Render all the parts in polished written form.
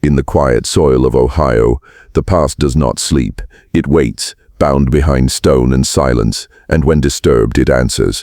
In the quiet soil of Ohio, the past does not sleep. It waits, bound behind stone and silence, and when disturbed, it answers.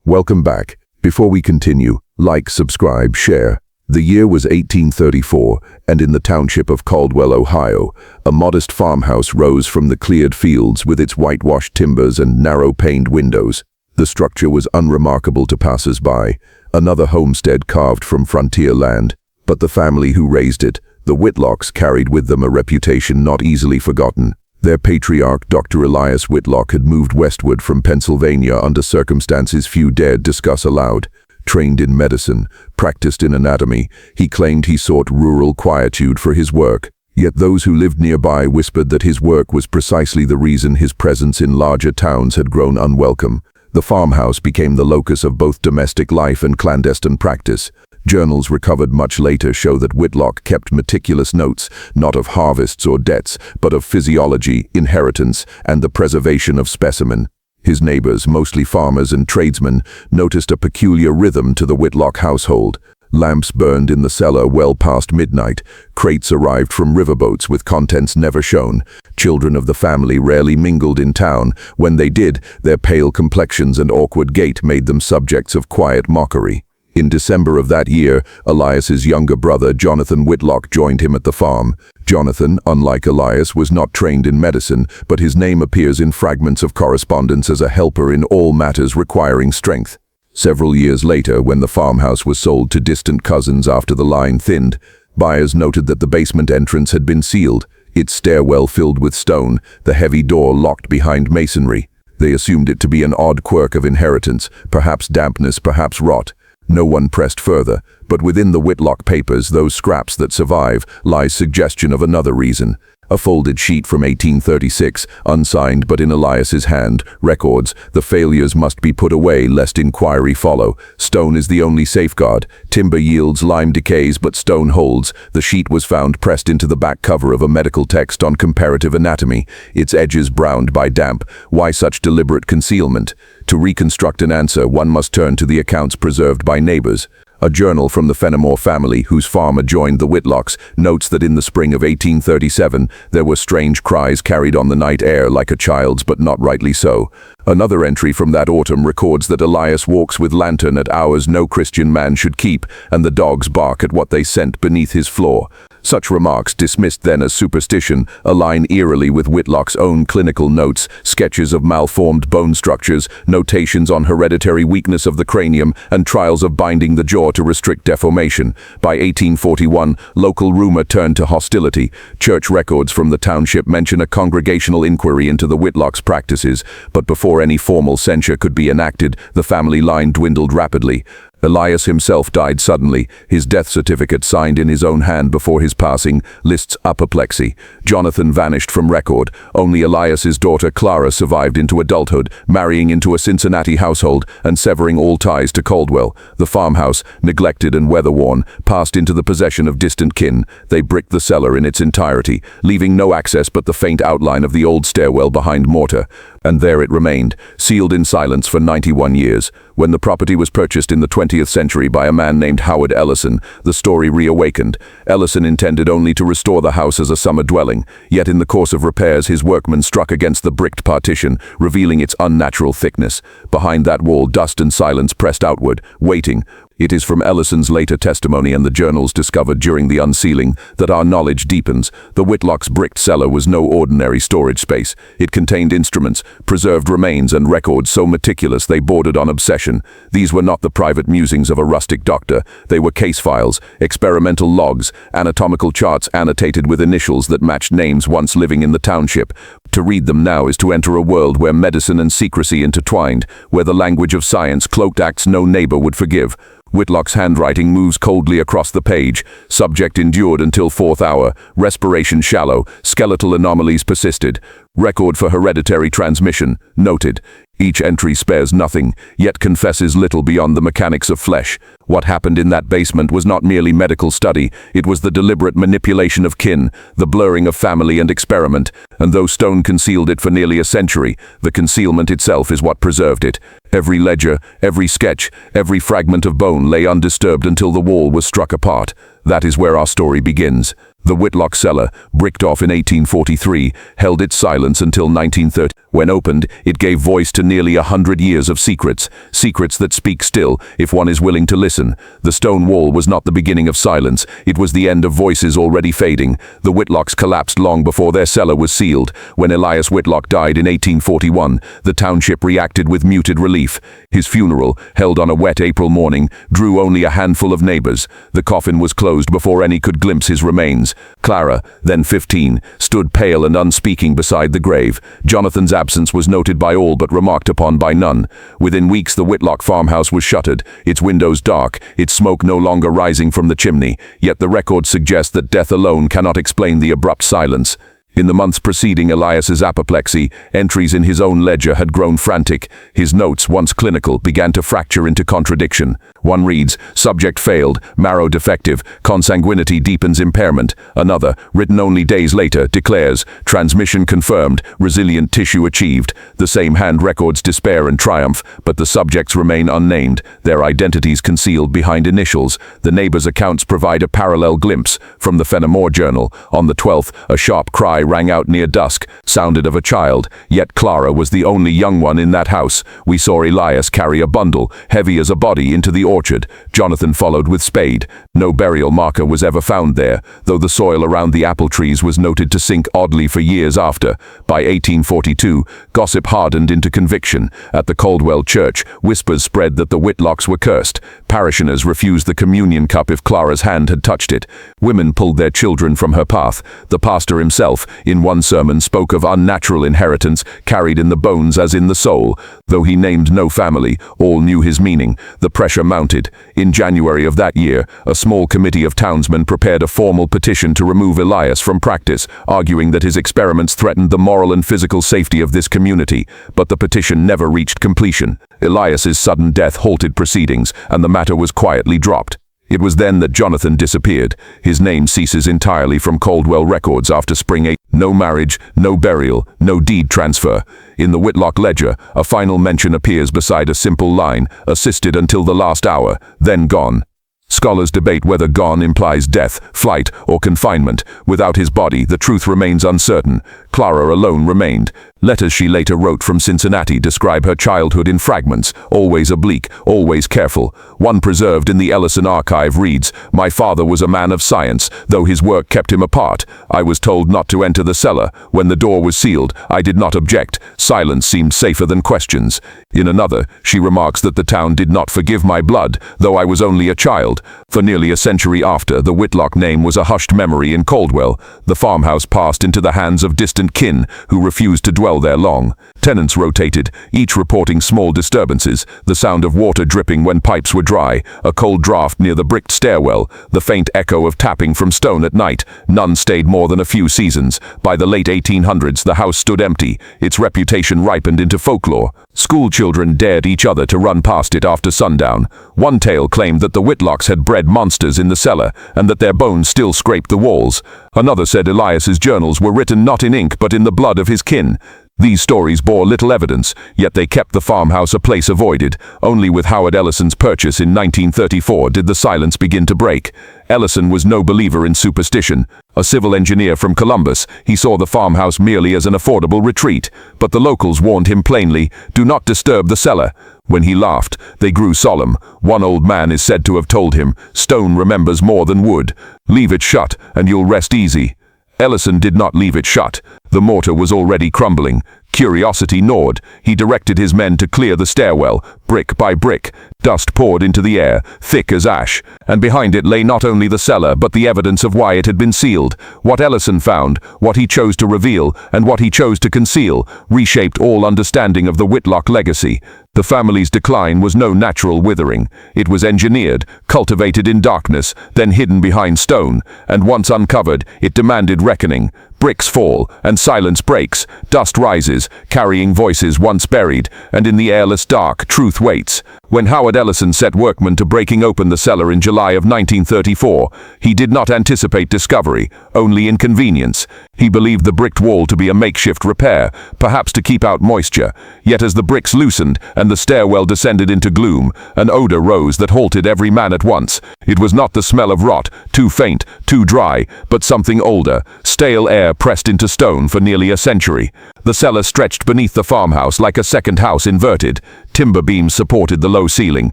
Welcome back. Before we continue, like, subscribe, share. The year was 1834, and in the township of Caldwell, Ohio, a modest farmhouse rose from the cleared fields with its whitewashed timbers and narrow-paned windows. The structure was unremarkable to passers-by, another homestead carved from frontier land. But the family who raised it, the Whitlocks, carried with them a reputation not easily forgotten. Their patriarch, Dr. Elias Whitlock, had moved westward from Pennsylvania under circumstances few dared discuss aloud. Trained in medicine, practiced in anatomy, he claimed he sought rural quietude for his work. Yet those who lived nearby whispered that his work was precisely the reason his presence in larger towns had grown unwelcome. The farmhouse became the locus of both domestic life and clandestine practice. Journals recovered much later show that Whitlock kept meticulous notes, not of harvests or debts, but of physiology, inheritance, and the preservation of specimen. His neighbors, mostly farmers and tradesmen, noticed a peculiar rhythm to the Whitlock household. Lamps burned in the cellar well past midnight. Crates arrived from riverboats with contents never shown. Children of the family rarely mingled in town. When they did, their pale complexions and awkward gait made them subjects of quiet mockery. In December of that year, Elias's younger brother, Jonathan Whitlock, joined him at the farm. Jonathan, unlike Elias, was not trained in medicine, but his name appears in fragments of correspondence as a helper in all matters requiring strength. Several years later, when the farmhouse was sold to distant cousins after the line thinned, buyers noted that the basement entrance had been sealed, its stairwell filled with stone, the heavy door locked behind masonry. They assumed it to be an odd quirk of inheritance, perhaps dampness, perhaps rot. No one pressed further, but within the Whitlock papers, those scraps that survive, lies suggestion of another reason. A folded sheet from 1836, unsigned but in Elias's hand, records, "The failures must be put away lest inquiry follow. Stone is the only safeguard. Timber yields, lime decays, but stone holds." The sheet was found pressed into the back cover of a medical text on comparative anatomy, its edges browned by damp. Why such deliberate concealment? To reconstruct an answer, one must turn to the accounts preserved by neighbors. A journal from the Fenimore family, whose farm adjoined the Whitlocks, notes that in the spring of 1837, there were strange cries carried on the night air like a child's, but not rightly so. Another entry from that autumn records that Elias walks with lantern at hours no Christian man should keep, and the dogs bark at what they scent beneath his floor. Such remarks, dismissed then as superstition, align eerily with Whitlock's own clinical notes, sketches of malformed bone structures, notations on hereditary weakness of the cranium, and trials of binding the jaw to restrict deformation. By 1841, local rumor turned to hostility. Church records from the township mention a congregational inquiry into the Whitlocks' practices, but before any formal censure could be enacted, the family line dwindled rapidly. Elias himself died suddenly, his death certificate signed in his own hand before his passing, lists apoplexy. Jonathan vanished from record. Only Elias's daughter Clara survived into adulthood, marrying into a Cincinnati household and severing all ties to Caldwell. The farmhouse, neglected and weather-worn, passed into the possession of distant kin. They bricked the cellar in its entirety, leaving no access but the faint outline of the old stairwell behind mortar. And there it remained, sealed in silence for 91 years. When the property was purchased in the 20th century by a man named Howard Ellison, the story reawakened. Ellison intended only to restore the house as a summer dwelling, yet in the course of repairs his workmen struck against the bricked partition, revealing its unnatural thickness. Behind that wall, dust and silence pressed outward, waiting. It is from Ellison's later testimony and the journals discovered during the unsealing that our knowledge deepens. The Whitlocks' bricked cellar was no ordinary storage space. It contained instruments, preserved remains, and records so meticulous they bordered on obsession. These were not the private musings of a rustic doctor. They were case files, experimental logs, anatomical charts annotated with initials that matched names once living in the township. To read them now is to enter a world where medicine and secrecy intertwined, where the language of science cloaked acts no neighbor would forgive. Whitlock's handwriting moves coldly across the page. Subject endured until 4th hour. Respiration shallow. Skeletal anomalies persisted. Record for hereditary transmission noted. Each entry spares nothing, yet confesses little beyond the mechanics of flesh. What happened in that basement was not merely medical study, it was the deliberate manipulation of kin, the blurring of family and experiment, and though stone concealed it for nearly a century, the concealment itself is what preserved it. Every ledger, every sketch, every fragment of bone lay undisturbed until the wall was struck apart. That is where our story begins. The Whitlock cellar, bricked off in 1843, held its silence until 1930. When opened, it gave voice to nearly 100 years of secrets, secrets that speak still, if one is willing to listen. The stone wall was not the beginning of silence, it was the end of voices already fading. The Whitlocks collapsed long before their cellar was sealed. When Elias Whitlock died in 1841, the township reacted with muted relief. His funeral, held on a wet April morning, drew only a handful of neighbors. The coffin was closed before any could glimpse his remains. Clara, then 15, stood pale and unspeaking beside the grave. Jonathan's absence was noted by all but remarked upon by none. Within weeks the Whitlock farmhouse was shuttered, its windows dark, its smoke no longer rising from the chimney. Yet the records suggest that death alone cannot explain the abrupt silence. In the months preceding Elias's apoplexy, entries in his own ledger had grown frantic. His notes, once clinical, began to fracture into contradiction. One reads, "Subject failed, marrow defective, consanguinity deepens impairment." Another, written only days later, declares, "Transmission confirmed, resilient tissue achieved." The same hand records despair and triumph, but the subjects remain unnamed, their identities concealed behind initials. The neighbors' accounts provide a parallel glimpse. From the Fenimore Journal, on the 12th, a sharp cry rang out near dusk, sounded of a child, yet Clara was the only young one in that house. We saw Elias carry a bundle, heavy as a body, into the orchard. Jonathan followed with spade. No burial marker was ever found there, though the soil around the apple trees was noted to sink oddly for years after. By 1842, gossip hardened into conviction. At the Caldwell Church, whispers spread that the Whitlocks were cursed. Parishioners refused the communion cup if Clara's hand had touched it. Women pulled their children from her path. The pastor himself, in one sermon, spoke of unnatural inheritance carried in the bones as in the soul. Though he named no family, all knew his meaning. The pressure mounted. In January of that year, a small committee of townsmen prepared a formal petition to remove Elias from practice, arguing that his experiments threatened the moral and physical safety of this community. But the petition never reached completion. Elias's sudden death halted proceedings, and the matter was quietly dropped. It was then that Jonathan disappeared. His name ceases entirely from Caldwell records after Spring 8. No marriage, no burial, no deed transfer. In the Whitlock ledger, a final mention appears beside a simple line, "Assisted until the last hour, then gone." Scholars debate whether gone implies death, flight, or confinement. Without his body, the truth remains uncertain. Clara alone remained. Letters she later wrote from Cincinnati describe her childhood in fragments, always oblique, always careful. One preserved in the Ellison archive reads, "My father was a man of science, though his work kept him apart. I was told not to enter the cellar. When the door was sealed, I did not object. Silence seemed safer than questions." In another, she remarks that the town did not forgive my blood, though I was only a child. For nearly a century after, the Whitlock name was a hushed memory in Caldwell. The farmhouse passed into the hands of distant kin who refused to dwell there long. Tenants rotated, each reporting small disturbances, the sound of water dripping when pipes were dry, a cold draft near the bricked stairwell, the faint echo of tapping from stone at night. None stayed more than a few seasons. By the late 1800s, the house stood empty, its reputation ripened into folklore. School children dared each other to run past it after sundown. One tale claimed that the Whitlocks had bred monsters in the cellar, and that their bones still scraped the walls. Another said Elias's journals were written not in ink but in the blood of his kin. These stories bore little evidence, yet they kept the farmhouse a place avoided. Only with Howard Ellison's purchase in 1934 did the silence begin to break. Ellison was no believer in superstition. A civil engineer from Columbus, he saw the farmhouse merely as an affordable retreat. But the locals warned him plainly, "Do not disturb the cellar." When he laughed, they grew solemn. One old man is said to have told him, "Stone remembers more than wood. Leave it shut, and you'll rest easy." Ellison did not leave it shut. The mortar was already crumbling. Curiosity gnawed. He directed his men to clear the stairwell, brick by brick. Dust poured into the air, thick as ash, and behind it lay not only the cellar, but the evidence of why it had been sealed. What Ellison found, what he chose to reveal, and what he chose to conceal, reshaped all understanding of the Whitlock legacy. The family's decline was no natural withering. It was engineered, cultivated in darkness, then hidden behind stone, and once uncovered, it demanded reckoning. Bricks fall, and silence breaks. Dust rises, carrying voices once buried, and in the airless dark, truth waits. When Howard Ellison set workmen to breaking open the cellar in July of 1934, he did not anticipate discovery, only inconvenience. He believed the bricked wall to be a makeshift repair, perhaps to keep out moisture. Yet as the bricks loosened and the stairwell descended into gloom, an odor rose that halted every man at once. It was not the smell of rot, too faint, too dry, but something older, stale air pressed into stone for nearly a century. The cellar stretched beneath the farmhouse like a second house inverted. Timber beams supported the low ceiling,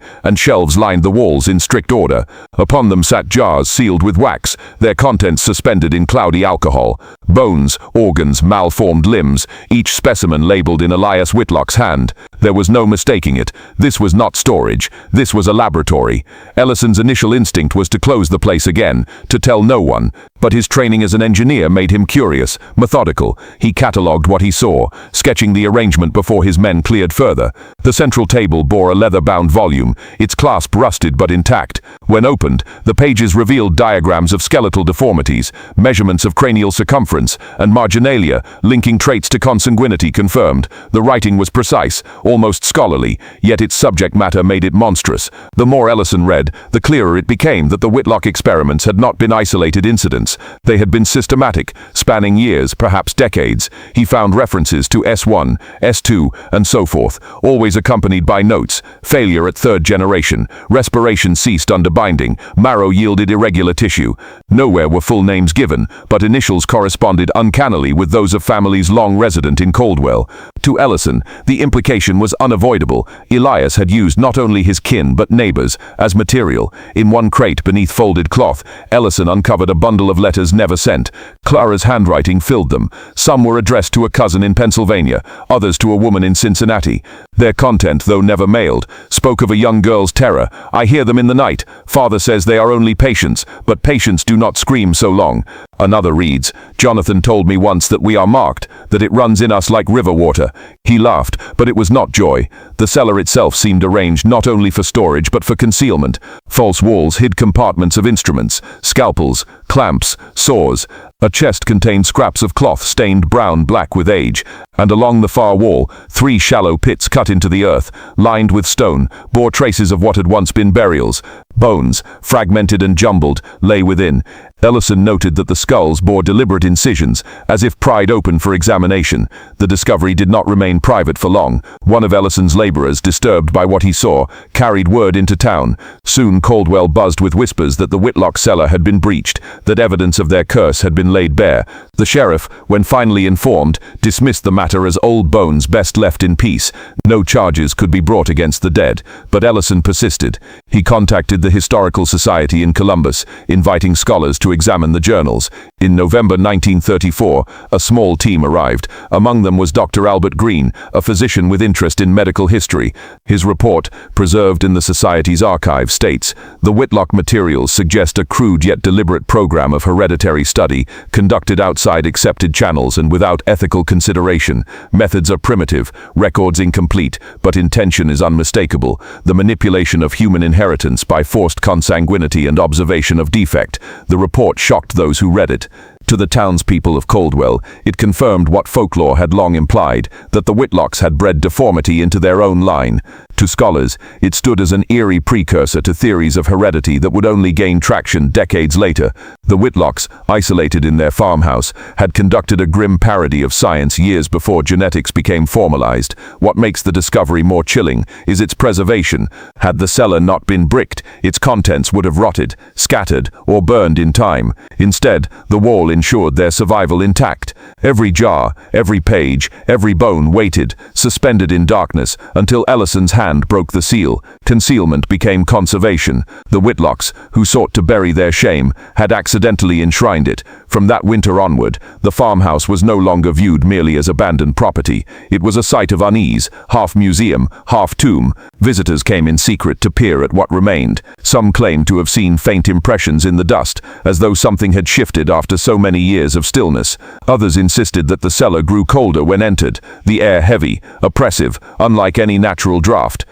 and shelves lined the walls in strict order. Upon them sat jars sealed with wax, their contents suspended in cloudy alcohol. Bones, organs, malformed limbs, each specimen labeled in Elias Whitlock's hand. There was no mistaking it. This was not storage. This was a laboratory. Ellison's initial instinct was to close the place again, to tell no one. But his training as an engineer made him curious, methodical. He catalogued what he saw, sketching the arrangement before his men cleared further. The central table bore a leather-bound volume, its clasp rusted but intact. When opened, the pages revealed diagrams of skeletal deformities, measurements of cranial circumference, and marginalia, linking traits to consanguinity confirmed. The writing was precise, almost scholarly, yet its subject matter made it monstrous. The more Ellison read, the clearer it became that the Whitlock experiments had not been isolated incidents. They had been systematic, spanning years, perhaps decades. He found references to S1, S2, and so forth, always accompanied by notes: failure at third generation, respiration ceased under binding, marrow yielded irregular tissue. Nowhere were full names given, but initials corresponded uncannily with those of families long resident in Caldwell. To Ellison, the implication was unavoidable. Elias had used not only his kin but neighbors as material. In one crate beneath folded cloth, Ellison uncovered a bundle of letters never sent. Clara's handwriting filled them. Some were addressed to a cousin in Pennsylvania, others to a woman in Cincinnati. Their content, though never mailed, spoke of a young girl's terror. "I hear them in the night. Father says they are only patients, but patients do not scream so long." Another reads, "Jonathan told me once that we are marked, that it runs in us like river water." He laughed, but it was not joy. The cellar itself seemed arranged not only for storage but for concealment. False walls hid compartments of instruments, scalpels, clamps, saws. A chest contained scraps of cloth stained brown-black with age, and along the far wall, 3 shallow pits cut into the earth, lined with stone, bore traces of what had once been burials. Bones, fragmented and jumbled, lay within. Ellison noted that the skulls bore deliberate incisions, as if pried open for examination. The discovery did not remain private for long. One of Ellison's laborers, disturbed by what he saw, carried word into town. Soon Caldwell buzzed with whispers that the Whitlock cellar had been breached, that evidence of their curse had been laid bare. The sheriff, when finally informed, dismissed the matter as old bones best left in peace. No charges could be brought against the dead, but Ellison persisted. He contacted the Historical Society in Columbus, inviting scholars to examine the journals. In November 1934, a small team arrived. Among them was Dr. Albert Green, a physician with interest in medical history. His report, preserved in the Society's archive, states, "The Whitlock materials suggest a crude yet deliberate program of hereditary study, conducted outside accepted channels and without ethical consideration. Methods are primitive, records incomplete, but intention is unmistakable. The manipulation of human inheritance by forced consanguinity and observation of defect." The report shocked those who read it. To the townspeople of Caldwell, it confirmed what folklore had long implied, that the Whitlocks had bred deformity into their own line. To scholars, it stood as an eerie precursor to theories of heredity that would only gain traction decades later. The Whitlocks, isolated in their farmhouse, had conducted a grim parody of science years before genetics became formalized. What makes the discovery more chilling is its preservation. Had the cellar not been bricked, its contents would have rotted, scattered, or burned in time. Instead, the wall ensured their survival intact. Every jar, every page, every bone waited, suspended in darkness, until Ellison's hand broke the seal. Concealment became conservation. The Whitlocks, who sought to bury their shame, had accidentally enshrined it. From that winter onward, the farmhouse was no longer viewed merely as abandoned property. It was a site of unease, half museum, half tomb. Visitors came in secret to peer at what remained. Some claimed to have seen faint impressions in the dust, as though something had shifted after so many years of stillness. Others insisted that the cellar grew colder when entered, the air heavy, oppressive, unlike any natural draft.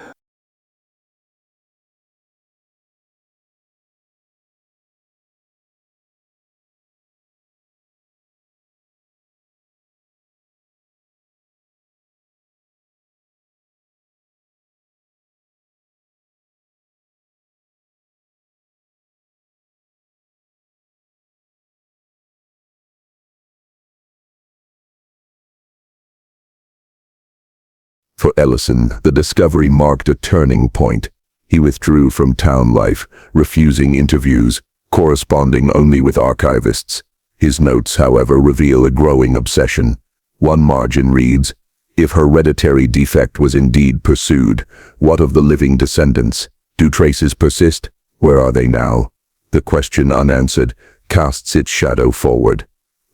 For Ellison, the discovery marked a turning point. He withdrew from town life, refusing interviews, corresponding only with archivists. His notes, however, reveal a growing obsession. One margin reads, "If hereditary defect was indeed pursued, what of the living descendants? Do traces persist? Where are they now?" The question unanswered casts its shadow forward.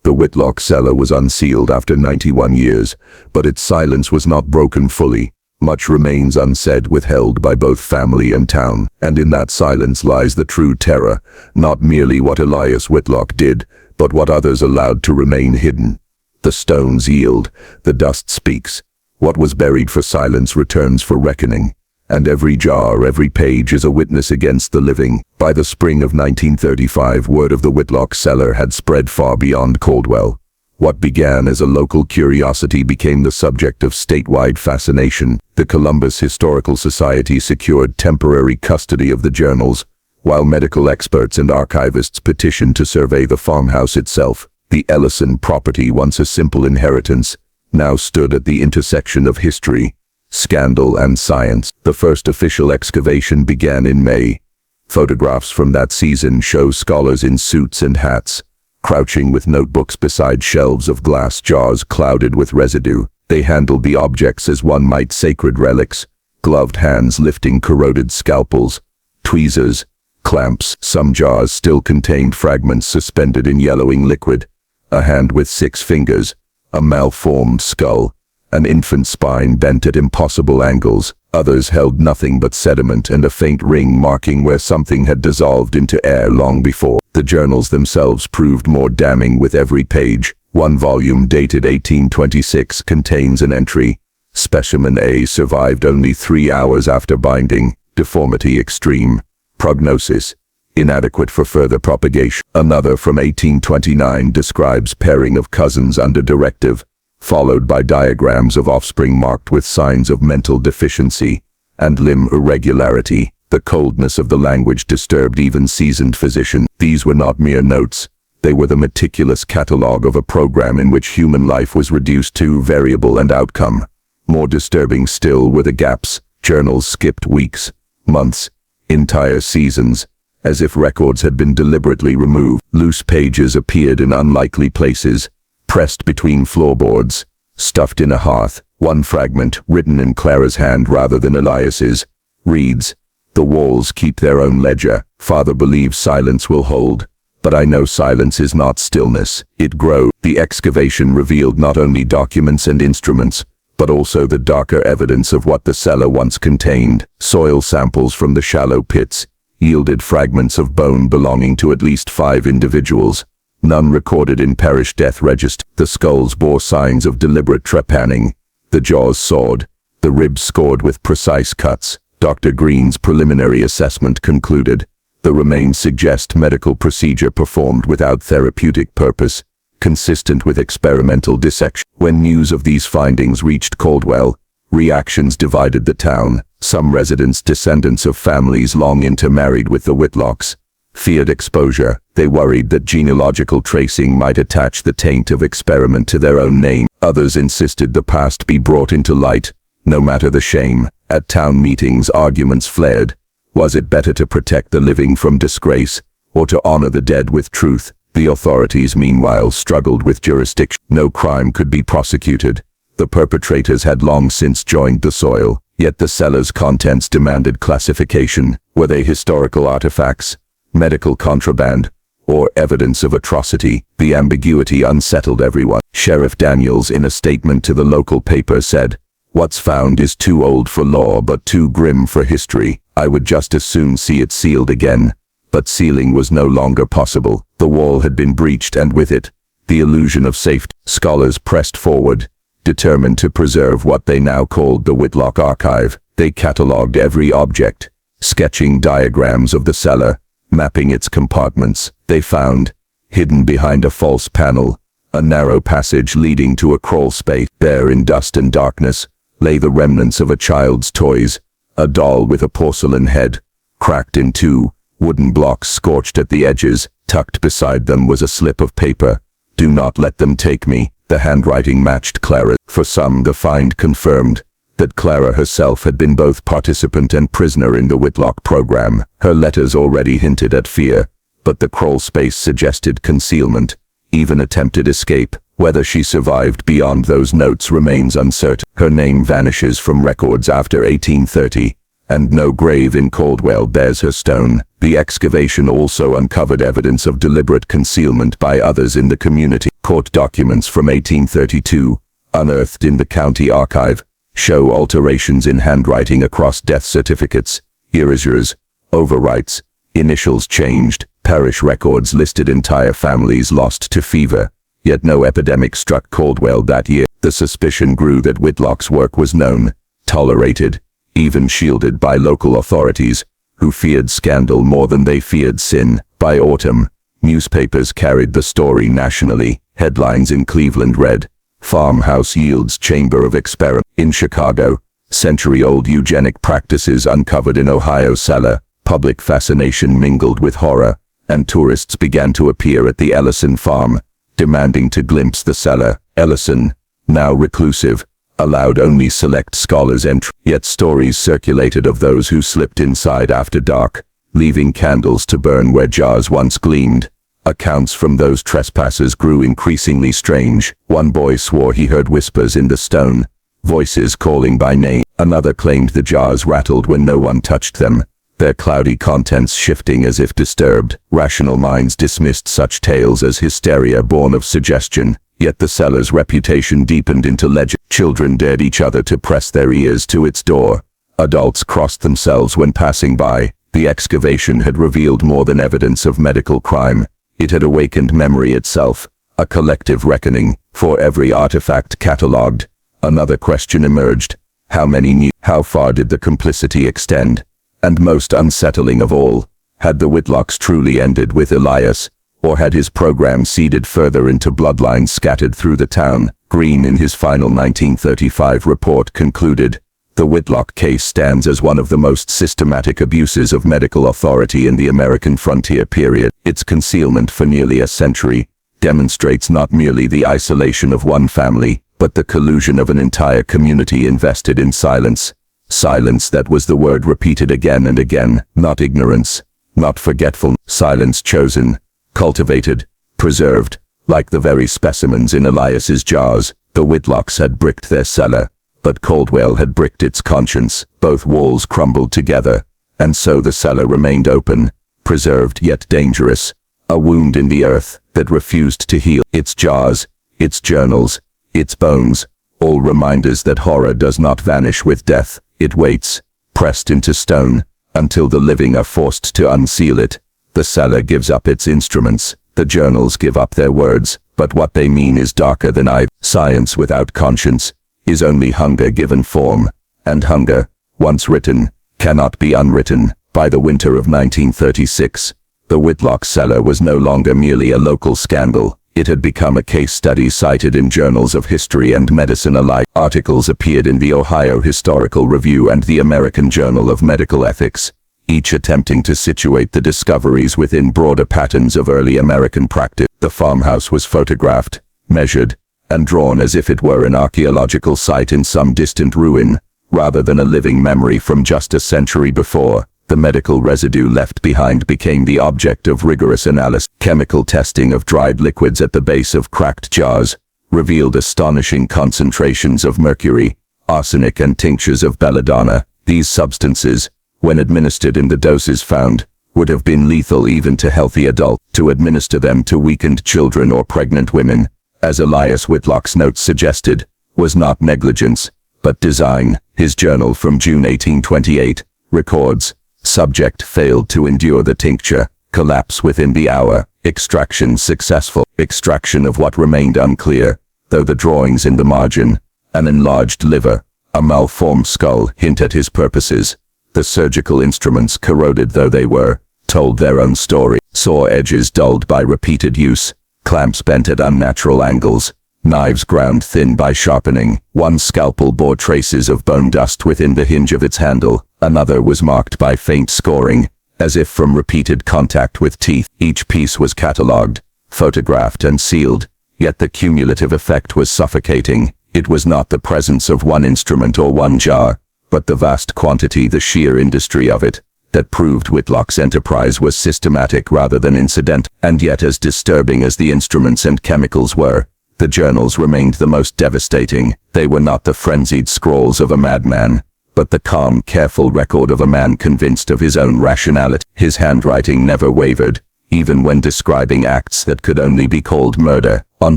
The Whitlock cellar was unsealed after 91 years, but its silence was not broken fully. Much remains unsaid, withheld by both family and town, and in that silence lies the true terror, not merely what Elias Whitlock did, but what others allowed to remain hidden. The stones yield, the dust speaks. What was buried for silence returns for reckoning, and every jar, every page is a witness against the living. By the spring of 1935, word of the Whitlock cellar had spread far beyond Caldwell. What began as a local curiosity became the subject of statewide fascination. The Columbus Historical Society secured temporary custody of the journals, while medical experts and archivists petitioned to survey the farmhouse itself. The Ellison property, once a simple inheritance, now stood at the intersection of history, scandal, and science. The first official excavation began in May. Photographs from that season show scholars in suits and hats, crouching with notebooks beside shelves of glass jars clouded with residue. They handled the objects as one might sacred relics, gloved hands lifting corroded scalpels, tweezers, clamps. Some jars still contained fragments suspended in yellowing liquid, a hand with 6 fingers, a malformed skull, an infant spine bent at impossible angles. Others held nothing but sediment and a faint ring marking where something had dissolved into air long before. The journals themselves proved more damning with every page. One volume dated 1826 contains an entry. Specimen A survived only 3 hours after binding. Deformity extreme. Prognosis inadequate for further propagation. Another from 1829 describes pairing of cousins under directive, followed by diagrams of offspring marked with signs of mental deficiency and limb irregularity. The coldness of the language disturbed even seasoned physicians. These were not mere notes. They were the meticulous catalogue of a program in which human life was reduced to variable and outcome. More disturbing still were the gaps. Journals skipped weeks, months, entire seasons, as if records had been deliberately removed. Loose pages appeared in unlikely places, pressed between floorboards, stuffed in a hearth. One fragment, written in Clara's hand rather than Elias's, reads, "The walls keep their own ledger. Father believes silence will hold, but I know silence is not stillness. It grows." The excavation revealed not only documents and instruments, but also the darker evidence of what the cellar once contained. Soil samples from the shallow pits yielded fragments of bone belonging to at least 5 individuals, none recorded in parish death register. The skulls bore signs of deliberate trepanning, the jaws sawed, the ribs scored with precise cuts. Dr. Green's preliminary assessment concluded, the remains suggest medical procedure performed without therapeutic purpose, consistent with experimental dissection. When news of these findings reached Caldwell, reactions divided the town. Some residents, descendants of families long intermarried with the Whitlocks, feared exposure. They worried that genealogical tracing might attach the taint of experiment to their own name. Others insisted the past be brought into light, no matter the shame. At town meetings, arguments flared. Was it better to protect the living from disgrace, or to honor the dead with truth? The authorities, meanwhile, struggled with jurisdiction. No crime could be prosecuted. The perpetrators had long since joined the soil, yet the cellar's contents demanded classification. Were they historical artifacts, medical contraband, or evidence of atrocity? The ambiguity unsettled everyone. Sheriff Daniels, in a statement to the local paper, said, "What's found is too old for law but too grim for history. I would just as soon see it sealed again." But sealing was no longer possible. The wall had been breached, and with it, the illusion of safety. Scholars pressed forward, determined to preserve what they now called the Whitlock Archive. They catalogued every object, sketching diagrams of the cellar, mapping its compartments. They found, hidden behind a false panel, a narrow passage leading to a crawl space. There in dust and darkness lay the remnants of a child's toys, a doll with a porcelain head, cracked in 2, wooden blocks scorched at the edges. Tucked beside them was a slip of paper. "Do not let them take me." The handwriting matched Clara's. For some, the find confirmed that Clara herself had been both participant and prisoner in the Whitlock program. Her letters already hinted at fear, but the crawl space suggested concealment, even attempted escape. Whether she survived beyond those notes remains uncertain. Her name vanishes from records after 1830, and no grave in Caldwell bears her stone. The excavation also uncovered evidence of deliberate concealment by others in the community. Court documents from 1832, unearthed in the county archive, show alterations in handwriting across death certificates, erasures, overwrites, initials changed. Parish records listed entire families lost to fever. Yet no epidemic struck Caldwell that year. The suspicion grew that Whitlock's work was known, tolerated, even shielded by local authorities, who feared scandal more than they feared sin. By autumn, newspapers carried the story nationally. Headlines in Cleveland read, "Farmhouse yields chamber of experiment." In Chicago, century-old eugenic practices uncovered in Ohio cellar. Public fascination mingled with horror, and tourists began to appear at the Ellison farm, demanding to glimpse the cellar. Ellison, now reclusive, allowed only select scholars entry. Yet stories circulated of those who slipped inside after dark, leaving candles to burn where jars once gleamed. Accounts from those trespassers grew increasingly strange. One boy swore he heard whispers in the stone, voices calling by name. Another claimed the jars rattled when no one touched them, their cloudy contents shifting as if disturbed. Rational minds dismissed such tales as hysteria born of suggestion, yet the cellar's reputation deepened into legend. Children dared each other to press their ears to its door. Adults crossed themselves when passing by. The excavation had revealed more than evidence of medical crime. It had awakened memory itself, a collective reckoning. For every artifact catalogued, another question emerged. How many knew? How far did the complicity extend? And most unsettling of all, had the Whitlocks truly ended with Elias, or had his program seeded further into bloodlines scattered through the town? Green, in his final 1935 report, concluded, "The Whitlock case stands as one of the most systematic abuses of medical authority in the American frontier period. Its concealment for nearly a century demonstrates not merely the isolation of one family, but the collusion of an entire community invested in silence. Silence that was the word repeated again and again. Not ignorance, not forgetful. Silence chosen, cultivated, preserved, like the very specimens in Elias's jars. The Whitlocks had bricked their cellar, but Caldwell had bricked its conscience. Both walls crumbled together, and so the cellar remained open, preserved yet dangerous, a wound in the earth that refused to heal. Its jars, its journals, its bones, all reminders that horror does not vanish with death. It waits, pressed into stone, until the living are forced to unseal it. The cellar gives up its instruments, the journals give up their words, but what they mean is darker than either. Science without conscience is only hunger given form, and hunger, once written, cannot be unwritten. By the winter of 1936, the Whitlock cellar was no longer merely a local scandal. It had become a case study cited in journals of history and medicine alike. Articles appeared in the Ohio Historical Review and the American Journal of Medical Ethics, each attempting to situate the discoveries within broader patterns of early American practice. The farmhouse was photographed, measured, and drawn as if it were an archaeological site in some distant ruin, rather than a living memory from just a century before. The medical residue left behind became the object of rigorous analysis. Chemical testing of dried liquids at the base of cracked jars revealed astonishing concentrations of mercury, arsenic, and tinctures of belladonna. These substances, when administered in the doses found, would have been lethal even to healthy adults. To administer them to weakened children or pregnant women, as Elias Whitlock's notes suggested, was not negligence, but design. His journal from June 1828 records, "Subject failed to endure the tincture, collapse within the hour, extraction successful." Extraction of what remained unclear, though the drawings in the margin, an enlarged liver, a malformed skull, hint at his purposes. The surgical instruments, corroded though they were, told their own story. Saw edges dulled by repeated use, clamps bent at unnatural angles, knives ground thin by sharpening. One scalpel bore traces of bone dust within the hinge of its handle. Another was marked by faint scoring, as if from repeated contact with teeth. Each piece was catalogued, photographed, and sealed, yet the cumulative effect was suffocating. It was not the presence of one instrument or one jar, but the vast quantity, the sheer industry of it, that proved Whitlock's enterprise was systematic rather than incidental. And yet, as disturbing as the instruments and chemicals were, the journals remained the most devastating. They were not the frenzied scrawls of a madman, but the calm, careful record of a man convinced of his own rationality. His handwriting never wavered, even when describing acts that could only be called murder. On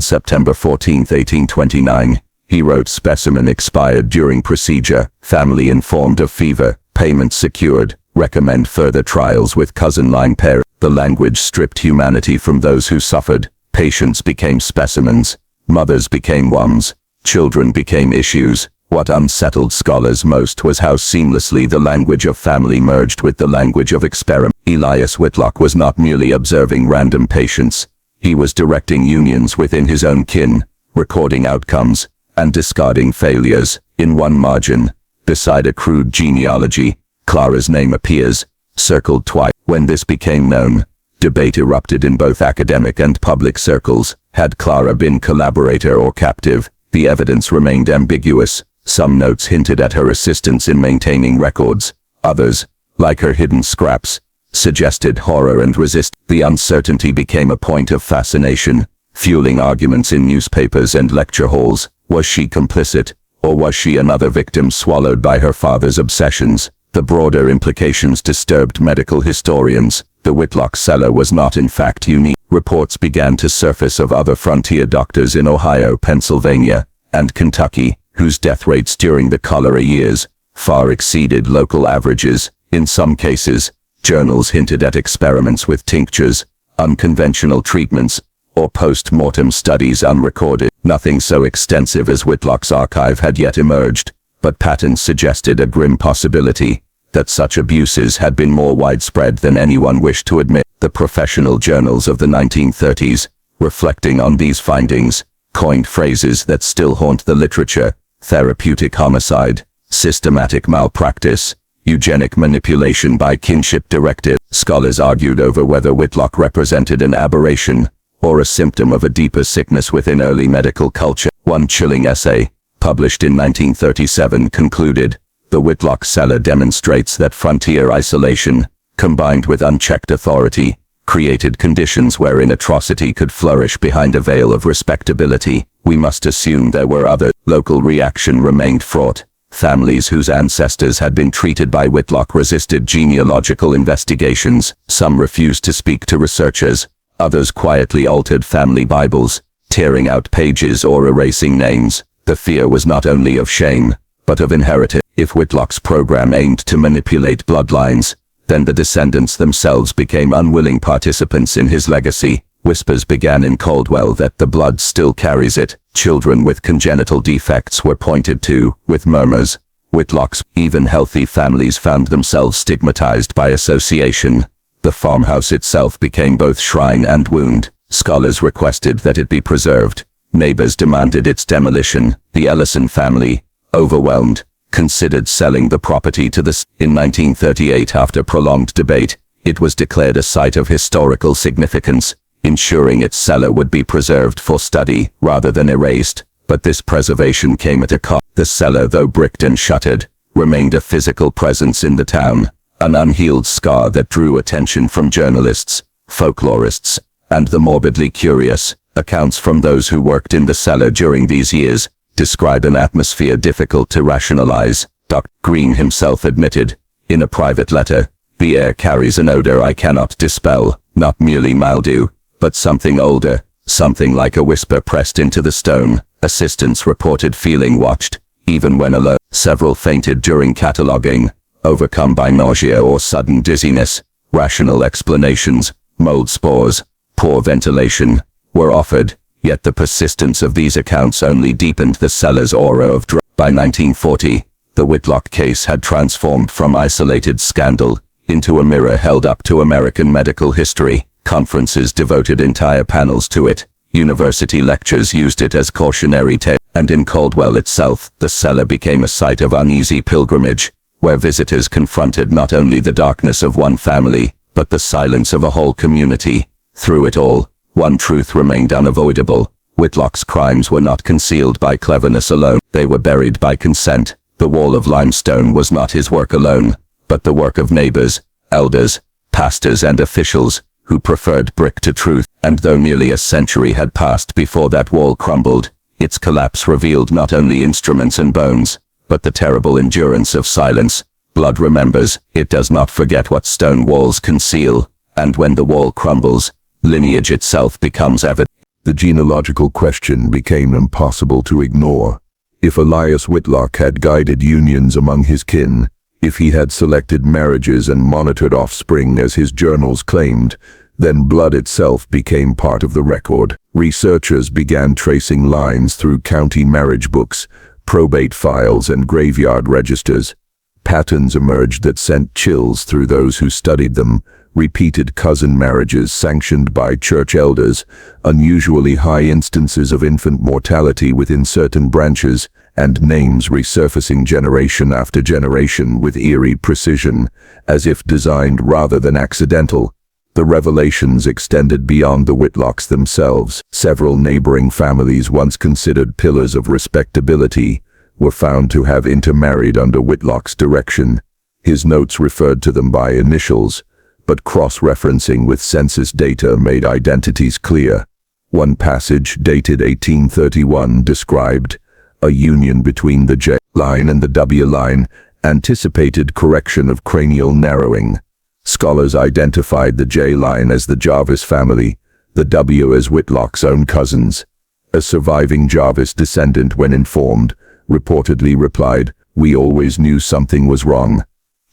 September 14, 1829, he wrote, "Specimen expired during procedure, family informed of fever, payment secured, recommend further trials with cousin-line pair." The language stripped humanity from those who suffered. Patients became specimens, mothers became wombs, children became issues. What unsettled scholars most was how seamlessly the language of family merged with the language of experiment. Elias Whitlock was not merely observing random patients. He was directing unions within his own kin, recording outcomes, and discarding failures. In one margin, beside a crude genealogy, Clara's name appears, circled twice. When this became known, debate erupted in both academic and public circles. Had Clara been collaborator or captive? The evidence remained ambiguous. Some notes hinted at her assistance in maintaining records. Others, like her hidden scraps, suggested horror and resist. The uncertainty became a point of fascination, fueling arguments in newspapers and lecture halls. Was she complicit, or was she another victim swallowed by her father's obsessions? The broader implications disturbed medical historians. The Whitlock cellar was not in fact unique. Reports began to surface of other frontier doctors in Ohio, Pennsylvania, and Kentucky, whose death rates during the cholera years far exceeded local averages. In some cases, journals hinted at experiments with tinctures, unconventional treatments, or post-mortem studies unrecorded. Nothing so extensive as Whitlock's archive had yet emerged, but patterns suggested a grim possibility that such abuses had been more widespread than anyone wished to admit. The professional journals of the 1930s, reflecting on these findings, coined phrases that still haunt the literature: therapeutic homicide, systematic malpractice, eugenic manipulation by kinship directive. Scholars argued over whether Whitlock represented an aberration or a symptom of a deeper sickness within early medical culture. One chilling essay, published in 1937, concluded, "The Whitlock cellar demonstrates that frontier isolation, combined with unchecked authority, created conditions wherein atrocity could flourish behind a veil of respectability. We must assume there were other." Local reaction remained fraught. Families whose ancestors had been treated by Whitlock resisted genealogical investigations. Some refused to speak to researchers. Others quietly altered family Bibles, tearing out pages or erasing names. The fear was not only of shame, but of inheritance. If Whitlock's program aimed to manipulate bloodlines, then the descendants themselves became unwilling participants in his legacy. Whispers began in Caldwell that the blood still carries it. Children with congenital defects were pointed to, with murmurs. Whitlock's even healthy families found themselves stigmatized by association. The farmhouse itself became both shrine and wound. Scholars requested that it be preserved. Neighbors demanded its demolition. The Ellison family, overwhelmed, considered selling the property to the In 1938, after prolonged debate, it was declared a site of historical significance, ensuring its cellar would be preserved for study rather than erased. But this preservation came at a cost. The cellar, though bricked and shuttered, remained a physical presence in the town, an unhealed scar that drew attention from journalists, folklorists, and the morbidly curious. Accounts from those who worked in the cellar during these years describe an atmosphere difficult to rationalize. Dr. Green himself admitted, in a private letter, "The air carries an odor I cannot dispel, not merely mildew, but something older, something like a whisper pressed into the stone." Assistants reported feeling watched, even when alone. Several fainted during cataloging, overcome by nausea or sudden dizziness. Rational explanations, mold spores, poor ventilation, were offered, yet the persistence of these accounts only deepened the cellar's aura of dread. By 1940, the Whitlock case had transformed from isolated scandal into a mirror held up to American medical history. Conferences devoted entire panels to it. University lectures used it as cautionary tale. And in Caldwell itself, the cellar became a site of uneasy pilgrimage, where visitors confronted not only the darkness of one family, but the silence of a whole community. Through it all, one truth remained unavoidable. Whitlock's crimes were not concealed by cleverness alone, they were buried by consent. The wall of limestone was not his work alone, but the work of neighbors, elders, pastors and officials, who preferred brick to truth. And though nearly a century had passed before that wall crumbled, its collapse revealed not only instruments and bones, but the terrible endurance of silence. Blood remembers, it does not forget what stone walls conceal, and when the wall crumbles, lineage itself becomes evident. The genealogical question became impossible to ignore. If Elias Whitlock had guided unions among his kin, if he had selected marriages and monitored offspring as his journals claimed, then blood itself became part of the record. Researchers began tracing lines through county marriage books, probate files and graveyard registers. Patterns emerged that sent chills through those who studied them. Repeated cousin marriages sanctioned by church elders, unusually high instances of infant mortality within certain branches, and names resurfacing generation after generation with eerie precision, as if designed rather than accidental. The revelations extended beyond the Whitlocks themselves. Several neighboring families once considered pillars of respectability were found to have intermarried under Whitlock's direction. His notes referred to them by initials, but cross-referencing with census data made identities clear. One passage, dated 1831, described a union between the J line and the W line, anticipated correction of cranial narrowing. Scholars identified the J line as the Jarvis family, the W as Whitlock's own cousins. A surviving Jarvis descendant, when informed, reportedly replied, "We always knew something was wrong.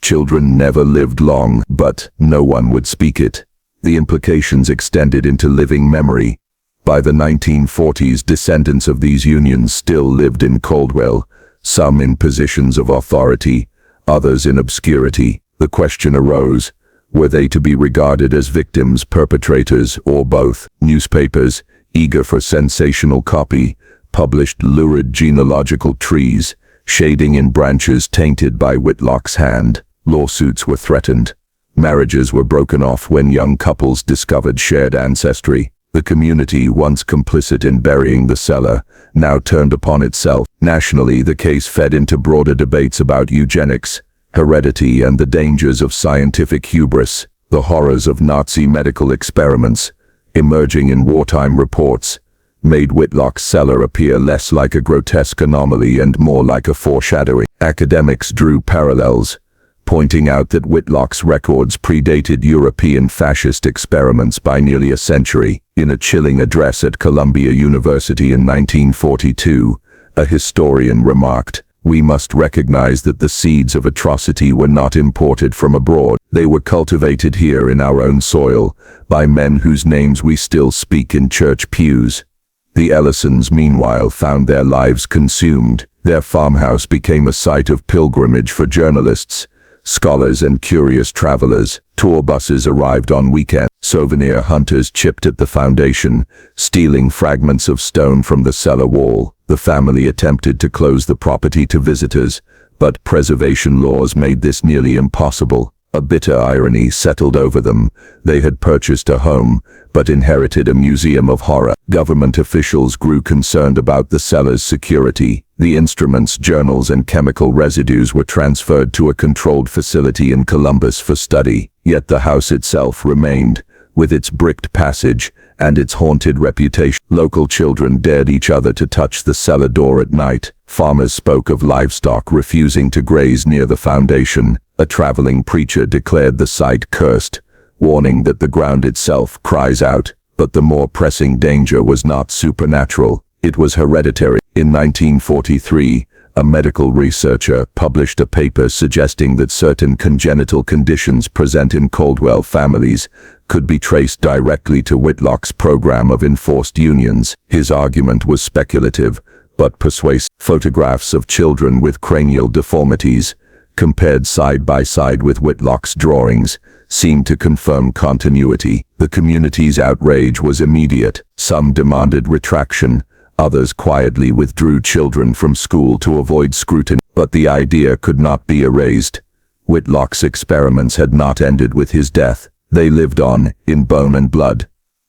Children never lived long, but no one would speak it." The implications extended into living memory. By the 1940s, descendants of these unions still lived in Caldwell, some in positions of authority, others in obscurity. The question arose, were they to be regarded as victims, perpetrators, or both? Newspapers, eager for sensational copy, published lurid genealogical trees, shading in branches tainted by Whitlock's hand. Lawsuits were threatened. Marriages were broken off when young couples discovered shared ancestry. The community, once complicit in burying the seller, now turned upon itself. Nationally, the case fed into broader debates about eugenics, heredity, and the dangers of scientific hubris. The horrors of Nazi medical experiments, emerging in wartime reports, made Whitlock's cellar appear less like a grotesque anomaly and more like a foreshadowing. Academics drew parallels, pointing out that Whitlock's records predated European fascist experiments by nearly a century. In a chilling address at Columbia University in 1942, a historian remarked, "We must recognize that the seeds of atrocity were not imported from abroad. They were cultivated here in our own soil, by men whose names we still speak in church pews." The Ellisons, meanwhile, found their lives consumed. Their farmhouse became a site of pilgrimage for journalists, scholars and curious travelers. Tour buses arrived on weekends. Souvenir hunters chipped at the foundation, stealing fragments of stone from the cellar wall. The family attempted to close the property to visitors, but preservation laws made this nearly impossible. A bitter irony settled over them. They had purchased a home, but inherited a museum of horror. Government officials grew concerned about the cellar's security. The instruments, journals, and chemical residues were transferred to a controlled facility in Columbus for study. Yet the house itself remained, with its bricked passage and its haunted reputation. Local children dared each other to touch the cellar door at night. Farmers spoke of livestock refusing to graze near the foundation. A traveling preacher declared the site cursed, warning that the ground itself cries out. But the more pressing danger was not supernatural, it was hereditary. In 1943, a medical researcher published a paper suggesting that certain congenital conditions present in Caldwell families could be traced directly to Whitlock's program of enforced unions. His argument was speculative, but persuasive. Photographs of children with cranial deformities, compared side by side with Whitlock's drawings, seemed to confirm continuity. The community's outrage was immediate. Some demanded retraction, others quietly withdrew children from school to avoid scrutiny. But the idea could not be erased. Whitlock's experiments had not ended with his death. They lived on, in bone and blood.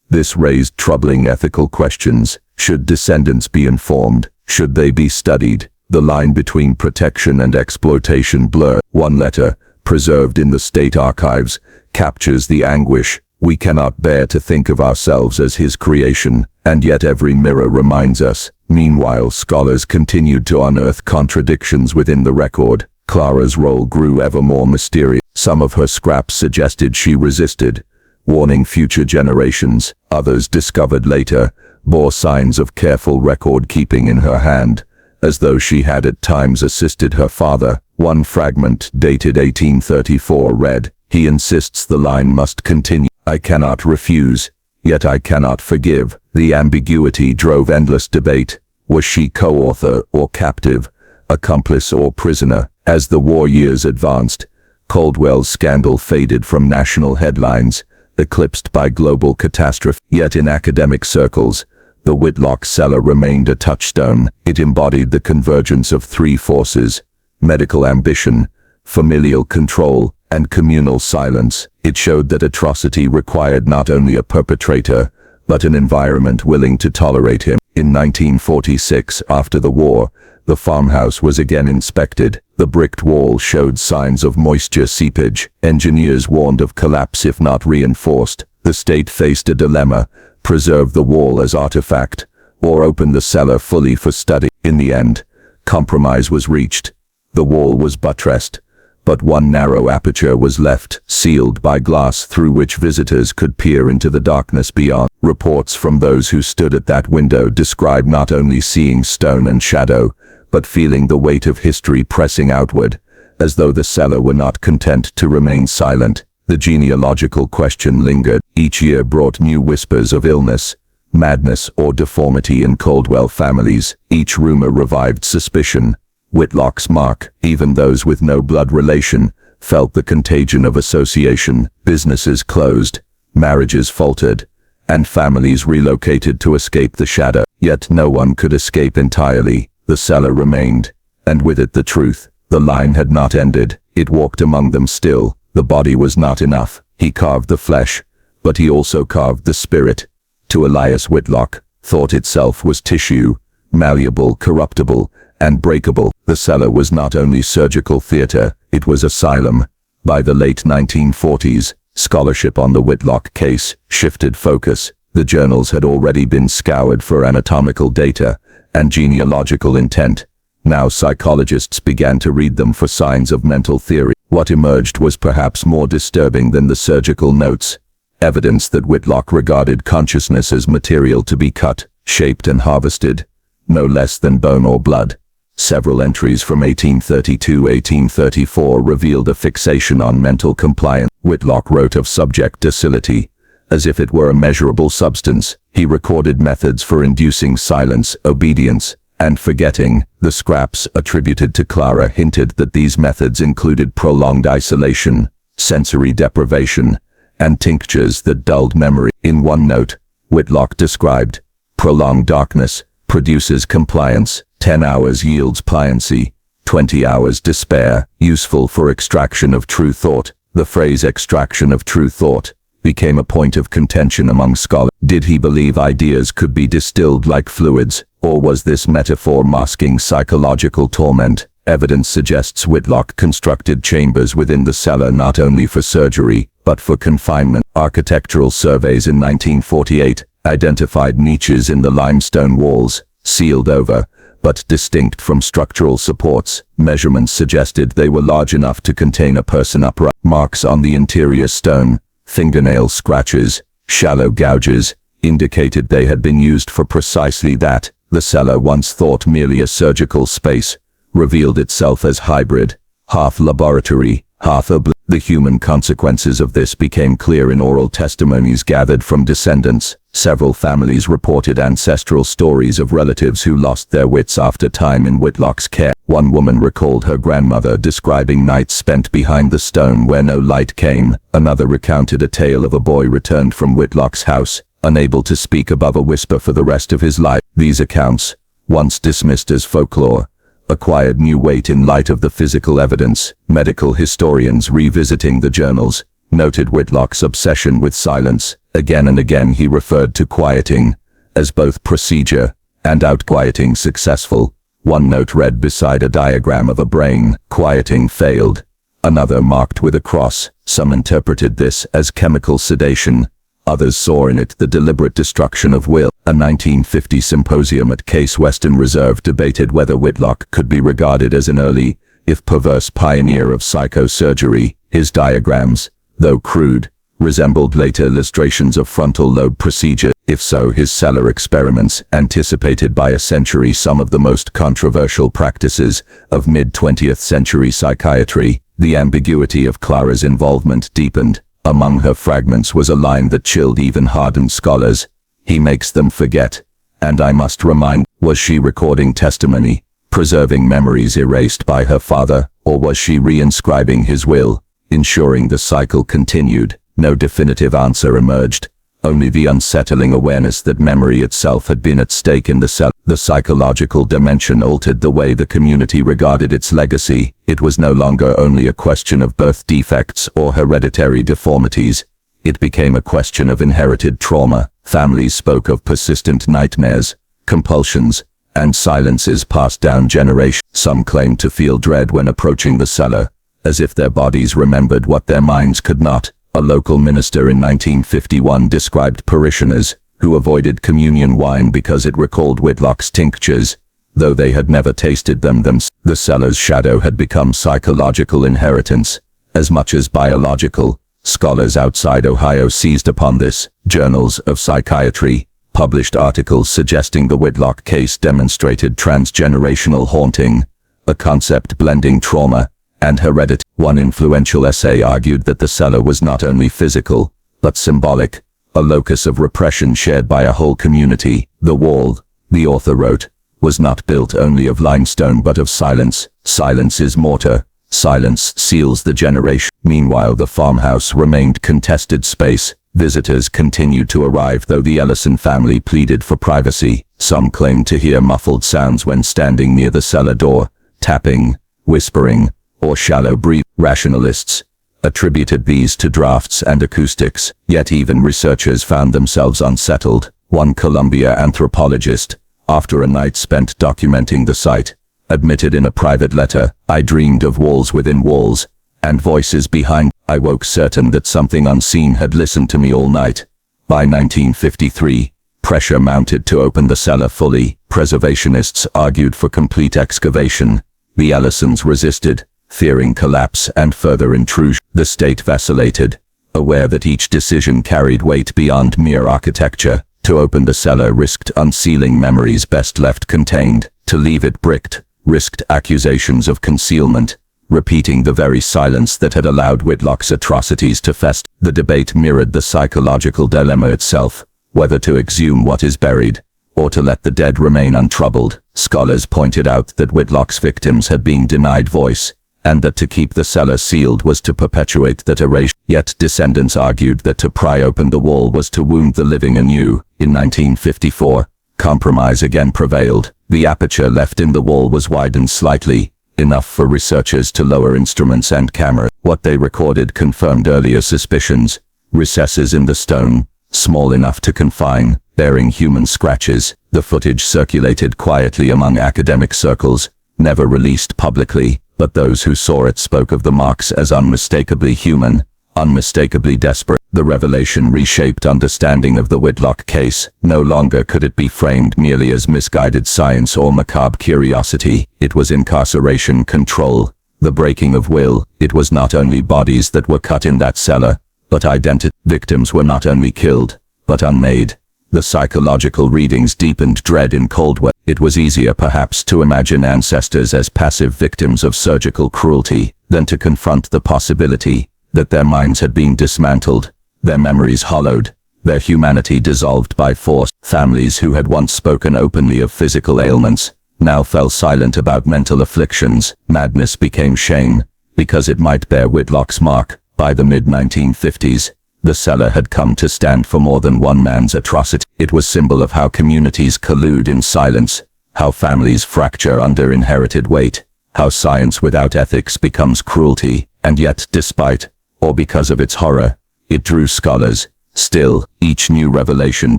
This raised troubling ethical questions. Should descendants be informed? Should they be studied? The line between protection and exploitation blurred. One letter, preserved in the state archives, captures the anguish. We cannot bear to think of ourselves as his creation, and yet every mirror reminds us. Meanwhile, scholars continued to unearth contradictions within the record. Clara's role grew ever more mysterious. Some of her scraps suggested she resisted, warning future generations. Others, discovered later, bore signs of careful record-keeping in her hand, as though she had at times assisted her father. One fragment, dated 1834, read, "He insists the line must continue. I cannot refuse, yet I cannot forgive." The ambiguity drove endless debate. Was she co-author or captive, accomplice or prisoner? As the war years advanced, Caldwell's scandal faded from national headlines, eclipsed by global catastrophe. Yet in academic circles, the Whitlock cellar remained a touchstone. It embodied the convergence of three forces: medical ambition, familial control, and communal silence. It showed that atrocity required not only a perpetrator, but an environment willing to tolerate him. In 1946, after the war, the farmhouse was again inspected. The bricked wall showed signs of moisture seepage. Engineers warned of collapse if not reinforced. The state faced a dilemma: preserve the wall as artifact, or open the cellar fully for study. In the end, compromise was reached. The wall was buttressed, but one narrow aperture was left, sealed by glass through which visitors could peer into the darkness beyond. Reports from those who stood at that window described not only seeing stone and shadow, but feeling the weight of history pressing outward, as though the cellar were not content to remain silent. The genealogical question lingered. Each year brought new whispers of illness, madness, or deformity in Caldwell families. Each rumor revived suspicion. Whitlock's mark, even those with no blood relation, felt the contagion of association. Businesses closed, marriages faltered, and families relocated to escape the shadow. Yet no one could escape entirely. The cellar remained, and with it the truth. The line had not ended. It walked among them still. The body was not enough. He carved the flesh, but he also carved the spirit. To Elias Whitlock, thought itself was tissue, malleable, corruptible, and breakable. The cellar was not only surgical theater, it was asylum. By the late 1940s, scholarship on the Whitlock case shifted focus. The journals had already been scoured for anatomical data and genealogical intent. Now psychologists began to read them for signs of mental theory. What emerged was perhaps more disturbing than the surgical notes: evidence that Whitlock regarded consciousness as material to be cut, shaped, and harvested, no less than bone or blood. Several entries from 1832-1834 revealed a fixation on mental compliance. Whitlock wrote of subject docility, as if it were a measurable substance. He recorded methods for inducing silence, obedience, and forgetting. The scraps attributed to Clara hinted that these methods included prolonged isolation, sensory deprivation, and tinctures that dulled memory. In one note, Whitlock described, "Prolonged darkness produces compliance. 10 hours yields pliancy. 20 hours despair, useful for extraction of true thought." The phrase "extraction of true thought" became a point of contention among scholars. Did he believe ideas could be distilled like fluids, or was this metaphor masking psychological torment? Evidence suggests Whitlock constructed chambers within the cellar not only for surgery, but for confinement. Architectural surveys in 1948 identified niches in the limestone walls, sealed over, but distinct from structural supports. Measurements suggested they were large enough to contain a person upright. Marks on the interior stone, fingernail scratches, shallow gouges, indicated they had been used for precisely that. The cellar, once thought merely a surgical space, revealed itself as hybrid, half laboratory, half oblivion. The human consequences of this became clear in oral testimonies gathered from descendants. Several families reported ancestral stories of relatives who lost their wits after time in Whitlock's care. One woman recalled her grandmother describing nights spent behind the stone where no light came. Another recounted a tale of a boy returned from Whitlock's house, unable to speak above a whisper for the rest of his life. These accounts, once dismissed as folklore, acquired new weight in light of the physical evidence. Medical historians revisiting the journals noted Whitlock's obsession with silence. Again and again he referred to quieting as both procedure and out-quieting successful. One note read beside a diagram of a brain, "Quieting failed." Another marked with a cross. Some interpreted this as chemical sedation. Others saw in it the deliberate destruction of will. A 1950 symposium at Case Western Reserve debated whether Whitlock could be regarded as an early, if perverse, pioneer of psychosurgery. His diagrams, though crude, resembled later illustrations of frontal lobe procedure. If so, his cellar experiments anticipated by a century some of the most controversial practices of mid-20th century psychiatry. The ambiguity of Clara's involvement deepened. Among her fragments was a line that chilled even hardened scholars. "He makes them forget. And I must remind," was she recording testimony, preserving memories erased by her father, or was she reinscribing his will, ensuring the cycle continued? No definitive answer emerged, only the unsettling awareness that memory itself had been at stake in the cell. The psychological dimension altered the way the community regarded its legacy. It was no longer only a question of birth defects or hereditary deformities. It became a question of inherited trauma. Families spoke of persistent nightmares, compulsions, and silences passed down generations. Some claimed to feel dread when approaching the cellar, as if their bodies remembered what their minds could not. A local minister in 1951 described parishioners who avoided communion wine because it recalled Whitlock's tinctures, though they had never tasted them themselves. The cellar's shadow had become psychological inheritance, as much as biological. Scholars outside Ohio seized upon this. Journals of psychiatry published articles suggesting the Whitlock case demonstrated transgenerational haunting, a concept blending trauma and heredity. One influential essay argued that the cellar was not only physical, but symbolic, a locus of repression shared by a whole community. The wall, the author wrote, was not built only of limestone but of silence. Silence is mortar. Silence seals the generation. Meanwhile, the farmhouse remained contested space. Visitors continued to arrive, though the Ellison family pleaded for privacy. Some claimed to hear muffled sounds when standing near the cellar door, tapping, whispering, or shallow breathing. Rationalists attributed these to drafts and acoustics, yet even researchers found themselves unsettled. One Columbia anthropologist, after a night spent documenting the site, admitted in a private letter, "I dreamed of walls within walls, and voices behind. I woke certain that something unseen had listened to me all night." By 1953, pressure mounted to open the cellar fully. Preservationists argued for complete excavation. The Ellisons resisted, fearing collapse and further intrusion. The state vacillated, aware that each decision carried weight beyond mere architecture. To open the cellar risked unsealing memories best left contained. To leave it bricked risked accusations of concealment, repeating the very silence that had allowed Whitlock's atrocities to fester. The debate mirrored the psychological dilemma itself, whether to exhume what is buried, or to let the dead remain untroubled. Scholars pointed out that Whitlock's victims had been denied voice, and that to keep the cellar sealed was to perpetuate that erasure. Yet descendants argued that to pry open the wall was to wound the living anew. In 1954, compromise again prevailed. The aperture left in the wall was widened slightly, enough for researchers to lower instruments and cameras. What they recorded confirmed earlier suspicions. Recesses in the stone, small enough to confine, bearing human scratches. The footage circulated quietly among academic circles, never released publicly, but those who saw it spoke of the marks as unmistakably human, unmistakably desperate. The revelation reshaped understanding of the Whitlock case. No longer could it be framed merely as misguided science or macabre curiosity. It was incarceration, control, the breaking of will. It was not only bodies that were cut in that cellar, but identity. Victims were not only killed, but unmade. The psychological readings deepened dread in cold weather. It was easier perhaps to imagine ancestors as passive victims of surgical cruelty than to confront the possibility that their minds had been dismantled, their memories hollowed, their humanity dissolved by force. Families who had once spoken openly of physical ailments now fell silent about mental afflictions. Madness became shame, because it might bear Whitlock's mark. By the mid-1950s, the cellar had come to stand for more than one man's atrocity. It was symbol of how communities collude in silence, how families fracture under inherited weight, how science without ethics becomes cruelty. And yet, despite or because of its horror. It drew scholars. Still, each new revelation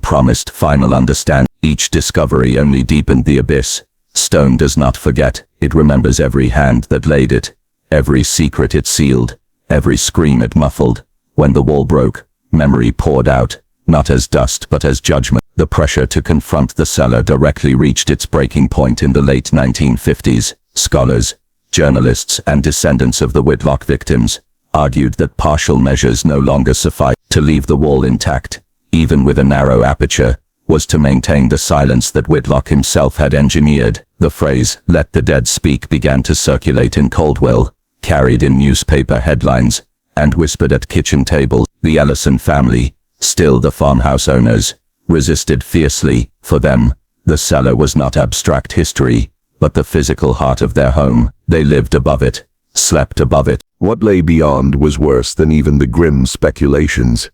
promised final understanding. Each discovery only deepened the abyss. Stone does not forget. It remembers every hand that laid it, every secret it sealed, every scream it muffled. When the wall broke, memory poured out, not as dust but as judgment. The pressure to confront the cellar directly reached its breaking point in the late 1950s. Scholars, journalists, and descendants of the Whitlock victims argued that partial measures no longer sufficed. To leave the wall intact, even with a narrow aperture, was to maintain the silence that Whitlock himself had engineered. The phrase, "Let the dead speak," began to circulate in Caldwell, carried in newspaper headlines, and whispered at kitchen tables. The Ellison family, still the farmhouse owners, resisted fiercely. For them, the cellar was not abstract history, but the physical heart of their home. They lived above it, slept above it. What lay beyond was worse than even the grim speculations.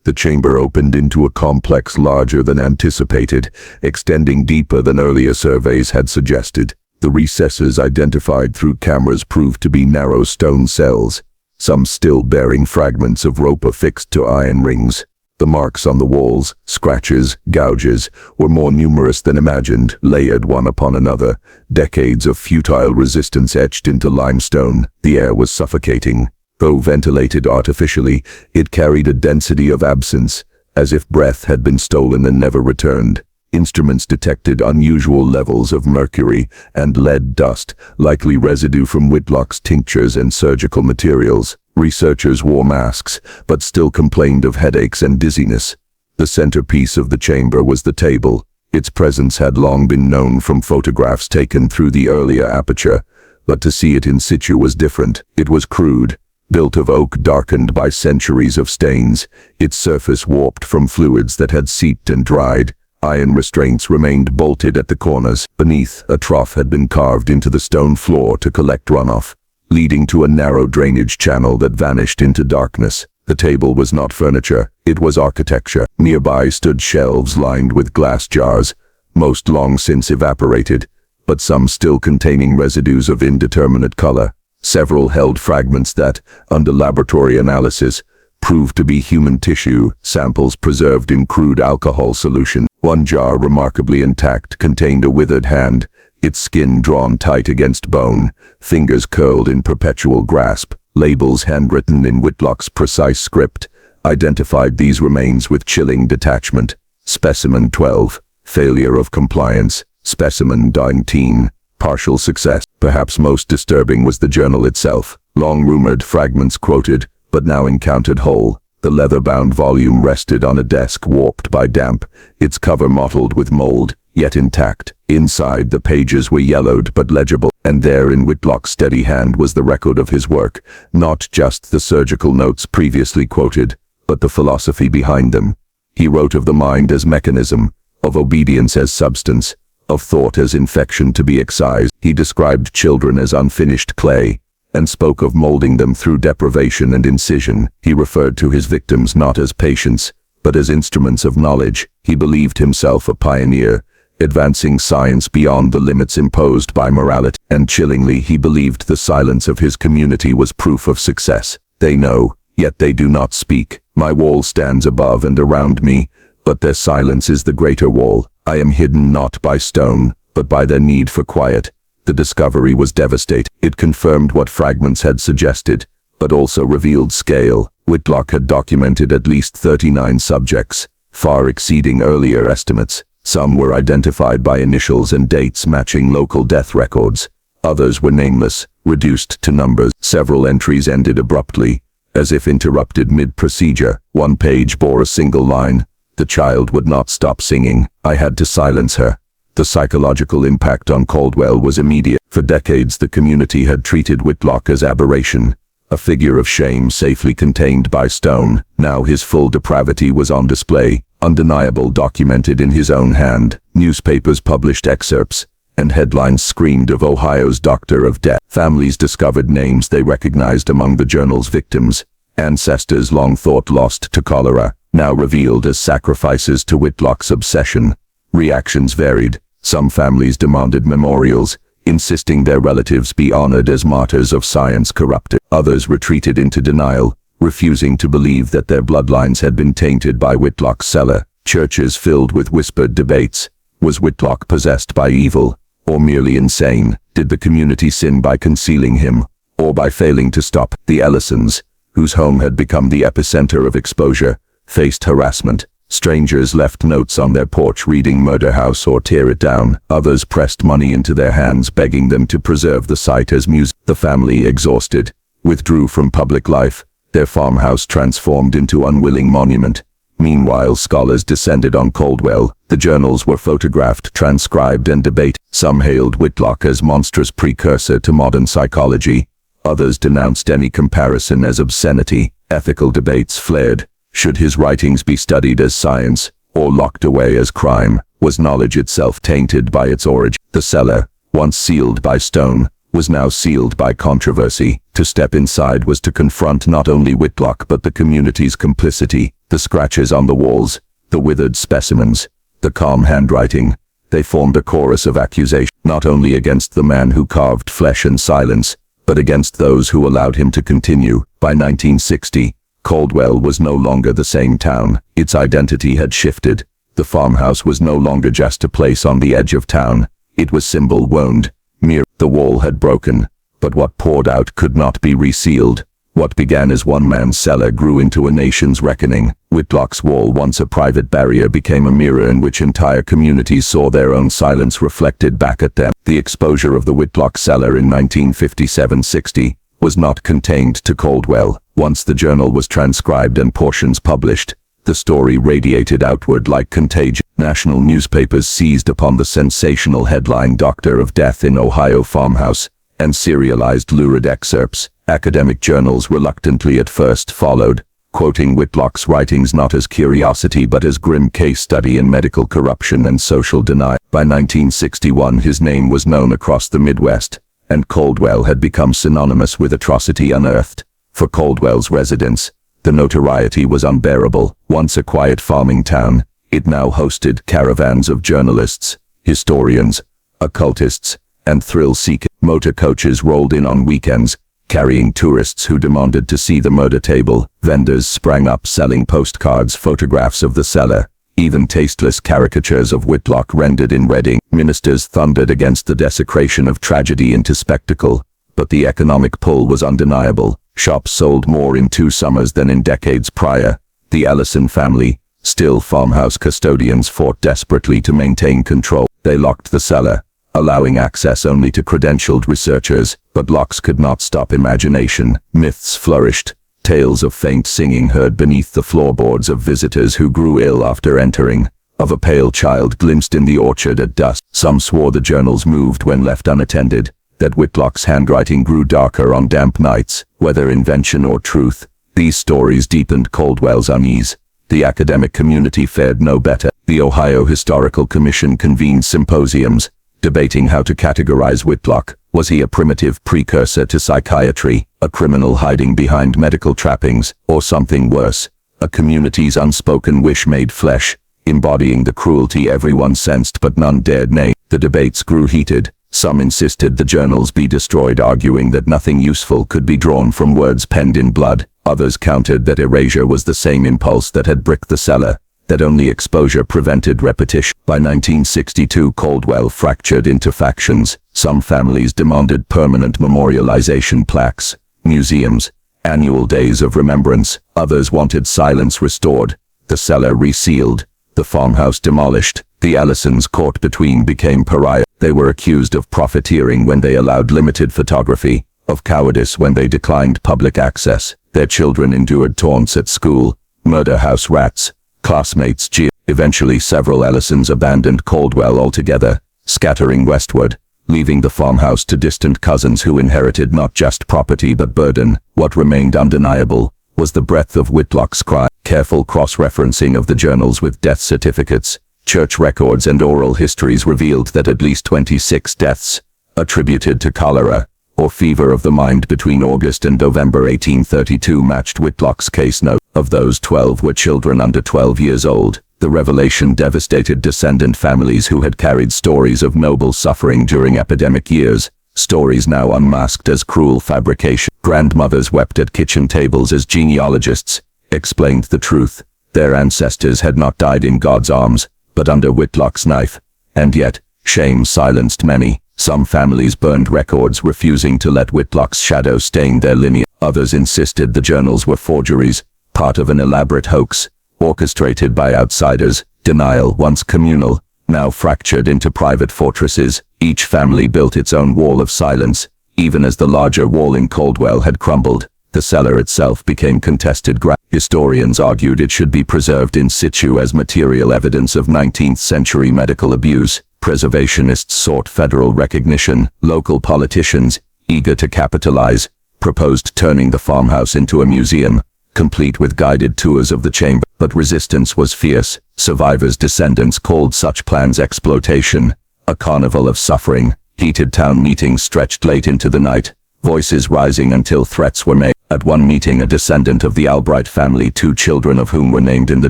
The chamber opened into a complex larger than anticipated, extending deeper than earlier surveys had suggested. The recesses identified through cameras proved to be narrow stone cells, some still bearing fragments of rope affixed to iron rings. The marks on the walls, scratches, gouges, were more numerous than imagined, layered one upon another, decades of futile resistance etched into limestone. The air was suffocating. Though ventilated artificially, it carried a density of absence, as if breath had been stolen and never returned. Instruments detected unusual levels of mercury and lead dust, likely residue from Whitlock's tinctures and surgical materials. Researchers wore masks, but still complained of headaches and dizziness. The centerpiece of the chamber was the table. Its presence had long been known from photographs taken through the earlier aperture, but to see it in situ was different. It was crude, built of oak darkened by centuries of stains, its surface warped from fluids that had seeped and dried. Iron restraints remained bolted at the corners. Beneath, a trough had been carved into the stone floor to collect runoff, leading to a narrow drainage channel that vanished into darkness. The table was not furniture, it was architecture. Nearby stood shelves lined with glass jars, most long since evaporated, but some still containing residues of indeterminate color. Several held fragments that, under laboratory analysis, proved to be human tissue, samples preserved in crude alcohol solution. One jar, remarkably intact, contained a withered hand, its skin drawn tight against bone, fingers curled in perpetual grasp. Labels handwritten in Whitlock's precise script identified these remains with chilling detachment. Specimen 12, failure of compliance. Specimen 19, partial success. Perhaps most disturbing was the journal itself. Long-rumored fragments quoted, but now encountered whole. The leather-bound volume rested on a desk warped by damp, its cover mottled with mold, yet intact. Inside, the pages were yellowed but legible, and there in Whitlock's steady hand was the record of his work, not just the surgical notes previously quoted, but the philosophy behind them. He wrote of the mind as mechanism, of obedience as substance, of thought as infection to be excised. He described children as unfinished clay, and spoke of molding them through deprivation and incision. He referred to his victims not as patients, but as instruments of knowledge. He believed himself a pioneer, advancing science beyond the limits imposed by morality, and chillingly he believed the silence of his community was proof of success. They know, yet they do not speak. My wall stands above and around me, but their silence is the greater wall. I am hidden not by stone, but by their need for quiet. The discovery was devastating. It confirmed what fragments had suggested, but also revealed scale. Whitlock had documented at least 39 subjects, far exceeding earlier estimates. Some were identified by initials and dates matching local death records. Others were nameless, reduced to numbers. Several entries ended abruptly, as if interrupted mid-procedure. One page bore a single line. The child would not stop singing. I had to silence her. The psychological impact on Caldwell was immediate. For decades the community had treated Whitlock as aberration, a figure of shame safely contained by stone. Now his full depravity was on display, undeniable, documented in his own hand. Newspapers published excerpts, and headlines screamed of Ohio's Doctor of Death. Families discovered names they recognized among the journal's victims, ancestors long thought lost to cholera, now revealed as sacrifices to Whitlock's obsession. Reactions varied. Some families demanded memorials, insisting their relatives be honored as martyrs of science corrupted. Others retreated into denial, refusing to believe that their bloodlines had been tainted by Whitlock's cellar. Churches filled with whispered debates. Was Whitlock possessed by evil, or merely insane? Did the community sin by concealing him, or by failing to stop? The Ellisons, whose home had become the epicenter of exposure, faced harassment. Strangers left notes on their porch reading "Murder House" or "Tear it down." Others pressed money into their hands, begging them to preserve the site as museum. The family, exhausted, withdrew from public life, their farmhouse transformed into unwilling monument. Meanwhile, scholars descended on Caldwell. The journals were photographed, transcribed, and debated. Some hailed Whitlock as monstrous precursor to modern psychology. Others denounced any comparison as obscenity. Ethical debates flared. Should his writings be studied as science, or locked away as crime? Was knowledge itself tainted by its origin? The cellar, once sealed by stone, was now sealed by controversy. To step inside was to confront not only Whitlock but the community's complicity. The scratches on the walls, the withered specimens, the calm handwriting, they formed a chorus of accusation, not only against the man who carved flesh and silence, but against those who allowed him to continue. By 1960, Caldwell was no longer the same town. Its identity had shifted. The farmhouse was no longer just a place on the edge of town. It was symbol wound. The wall had broken, but what poured out could not be resealed. What began as one man's cellar grew into a nation's reckoning. Whitlock's wall, once a private barrier, became a mirror in which entire communities saw their own silence reflected back at them. The exposure of the Whitlock cellar in 1957-60 was not contained to Caldwell. Once the journal was transcribed and portions published, the story radiated outward like contagion. National newspapers seized upon the sensational headline "Doctor of Death in Ohio Farmhouse" and serialized lurid excerpts. Academic journals reluctantly at first followed, quoting Whitlock's writings not as curiosity but as grim case study in medical corruption and social denial. By 1961 his name was known across the Midwest, and Caldwell had become synonymous with atrocity unearthed. For Caldwell's residents, the notoriety was unbearable. Once a quiet farming town, it now hosted caravans of journalists, historians, occultists, and thrill-seekers. Motor coaches rolled in on weekends, carrying tourists who demanded to see the murder table. Vendors sprang up selling postcards, photographs of the cellar, even tasteless caricatures of Whitlock rendered in red ink. Ministers thundered against the desecration of tragedy into spectacle, but the economic pull was undeniable. Shops sold more in 2 summers than in decades prior. The Ellison family, still farmhouse custodians, fought desperately to maintain control. They locked the cellar, allowing access only to credentialed researchers, but locks could not stop imagination. Myths flourished, tales of faint singing heard beneath the floorboards of visitors who grew ill after entering, of a pale child glimpsed in the orchard at dusk. Some swore the journals moved when left unattended, that Whitlock's handwriting grew darker on damp nights. Whether invention or truth, these stories deepened Caldwell's unease. The academic community fared no better. The Ohio Historical Commission convened symposiums, debating how to categorize Whitlock. Was he a primitive precursor to psychiatry, a criminal hiding behind medical trappings, or something worse, a community's unspoken wish made flesh, embodying the cruelty everyone sensed but none dared name? The debates grew heated. Some insisted the journals be destroyed, arguing that nothing useful could be drawn from words penned in blood. Others countered that erasure was the same impulse that had bricked the cellar, that only exposure prevented repetition. By 1962 Caldwell fractured into factions. Some families demanded permanent memorialization plaques, museums, annual days of remembrance. Others wanted silence restored, the cellar resealed, the farmhouse demolished. The Ellisons, caught between, became pariah. They were accused of profiteering when they allowed limited photography, of cowardice when they declined public access. Their children endured taunts at school, murder house rats, classmates jeered. Eventually several Ellisons abandoned Caldwell altogether, scattering westward, leaving the farmhouse to distant cousins who inherited not just property but burden. What remained undeniable was the breadth of Whitlock's crime. Careful cross-referencing of the journals with death certificates, church records, and oral histories revealed that at least 26 deaths, attributed to cholera, or fever of the mind, between August and November 1832 matched Whitlock's case note. Of those, 12 were children under 12 years old. The revelation devastated descendant families who had carried stories of noble suffering during epidemic years. stories now unmasked as cruel fabrication. Grandmothers wept at kitchen tables as genealogists explained the truth. Their ancestors had not died in God's arms, but under Whitlock's knife. And yet, shame silenced many. Some families burned records, refusing to let Whitlock's shadow stain their lineage. Others insisted the journals were forgeries, part of an elaborate hoax, orchestrated by outsiders. Denial, once communal, now fractured into private fortresses. Each family built its own wall of silence. Even as the larger wall in Caldwell had crumbled, the cellar itself became contested ground. Historians argued it should be preserved in situ as material evidence of 19th-century medical abuse. Preservationists sought federal recognition. Local politicians, eager to capitalize, proposed turning the farmhouse into a museum, complete with guided tours of the chamber. But resistance was fierce. Survivors' descendants called such plans exploitation, a carnival of suffering. Heated town meetings stretched late into the night, voices rising until threats were made. At one meeting, a descendant of the Albright family, 2 children of whom were named in the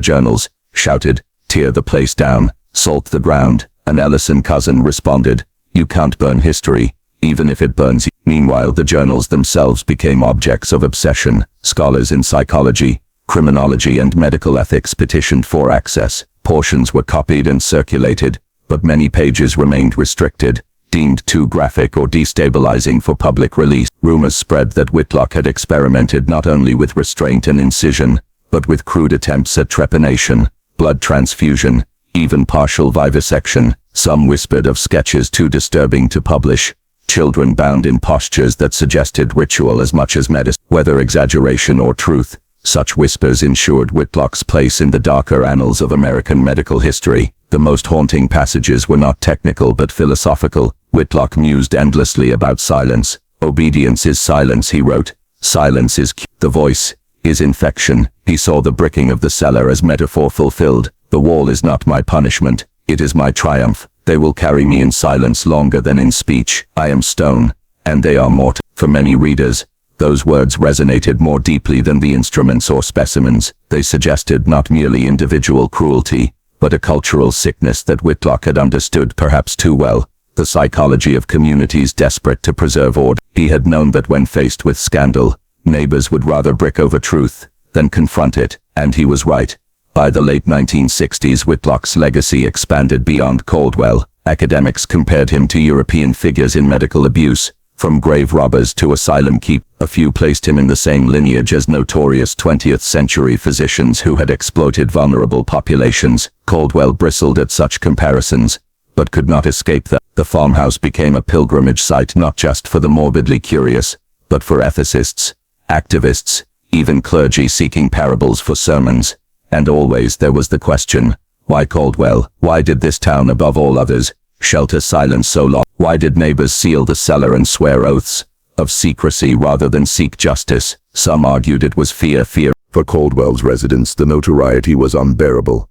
journals, shouted, "Tear the place down, salt the ground." An Ellison cousin responded, "You can't burn history, even if it burns you." Meanwhile, the journals themselves became objects of obsession. Scholars in psychology, criminology, and medical ethics petitioned for access. Portions were copied and circulated, but many pages remained restricted, deemed too graphic or destabilizing for public release. Rumors spread that Whitlock had experimented not only with restraint and incision, but with crude attempts at trepanation, blood transfusion, even partial vivisection. Some whispered of sketches too disturbing to publish, children bound in postures that suggested ritual as much as medicine. Whether exaggeration or truth, such whispers ensured Whitlock's place in the darker annals of American medical history. The most haunting passages were not technical but philosophical. Whitlock mused endlessly about silence. "Obedience is silence," he wrote. "Silence is the voice is infection." He saw the bricking of the cellar as metaphor fulfilled. "The wall is not my punishment, it is my triumph. They will carry me in silence longer than in speech. I am stone, and they are mortar." For many readers, those words resonated more deeply than the instruments or specimens. They suggested not merely individual cruelty, but a cultural sickness that Whitlock had understood perhaps too well. The psychology of communities desperate to preserve order. He had known that when faced with scandal, neighbors would rather brick over truth than confront it, and he was right. By the late 1960s, Whitlock's legacy expanded beyond Caldwell. Academics compared him to European figures in medical abuse, from grave robbers to asylum keepers. A few placed him in the same lineage as notorious 20th-century physicians who had exploited vulnerable populations. Caldwell bristled at such comparisons, but could not escape them. The farmhouse became a pilgrimage site not just for the morbidly curious, but for ethicists, activists, even clergy seeking parables for sermons. And always there was the question, why Caldwell? Why did this town, above all others, shelter silence so long? Why did neighbors seal the cellar and swear oaths of secrecy rather than seek justice? Some argued it was fear. For Caldwell's residents, the notoriety was unbearable.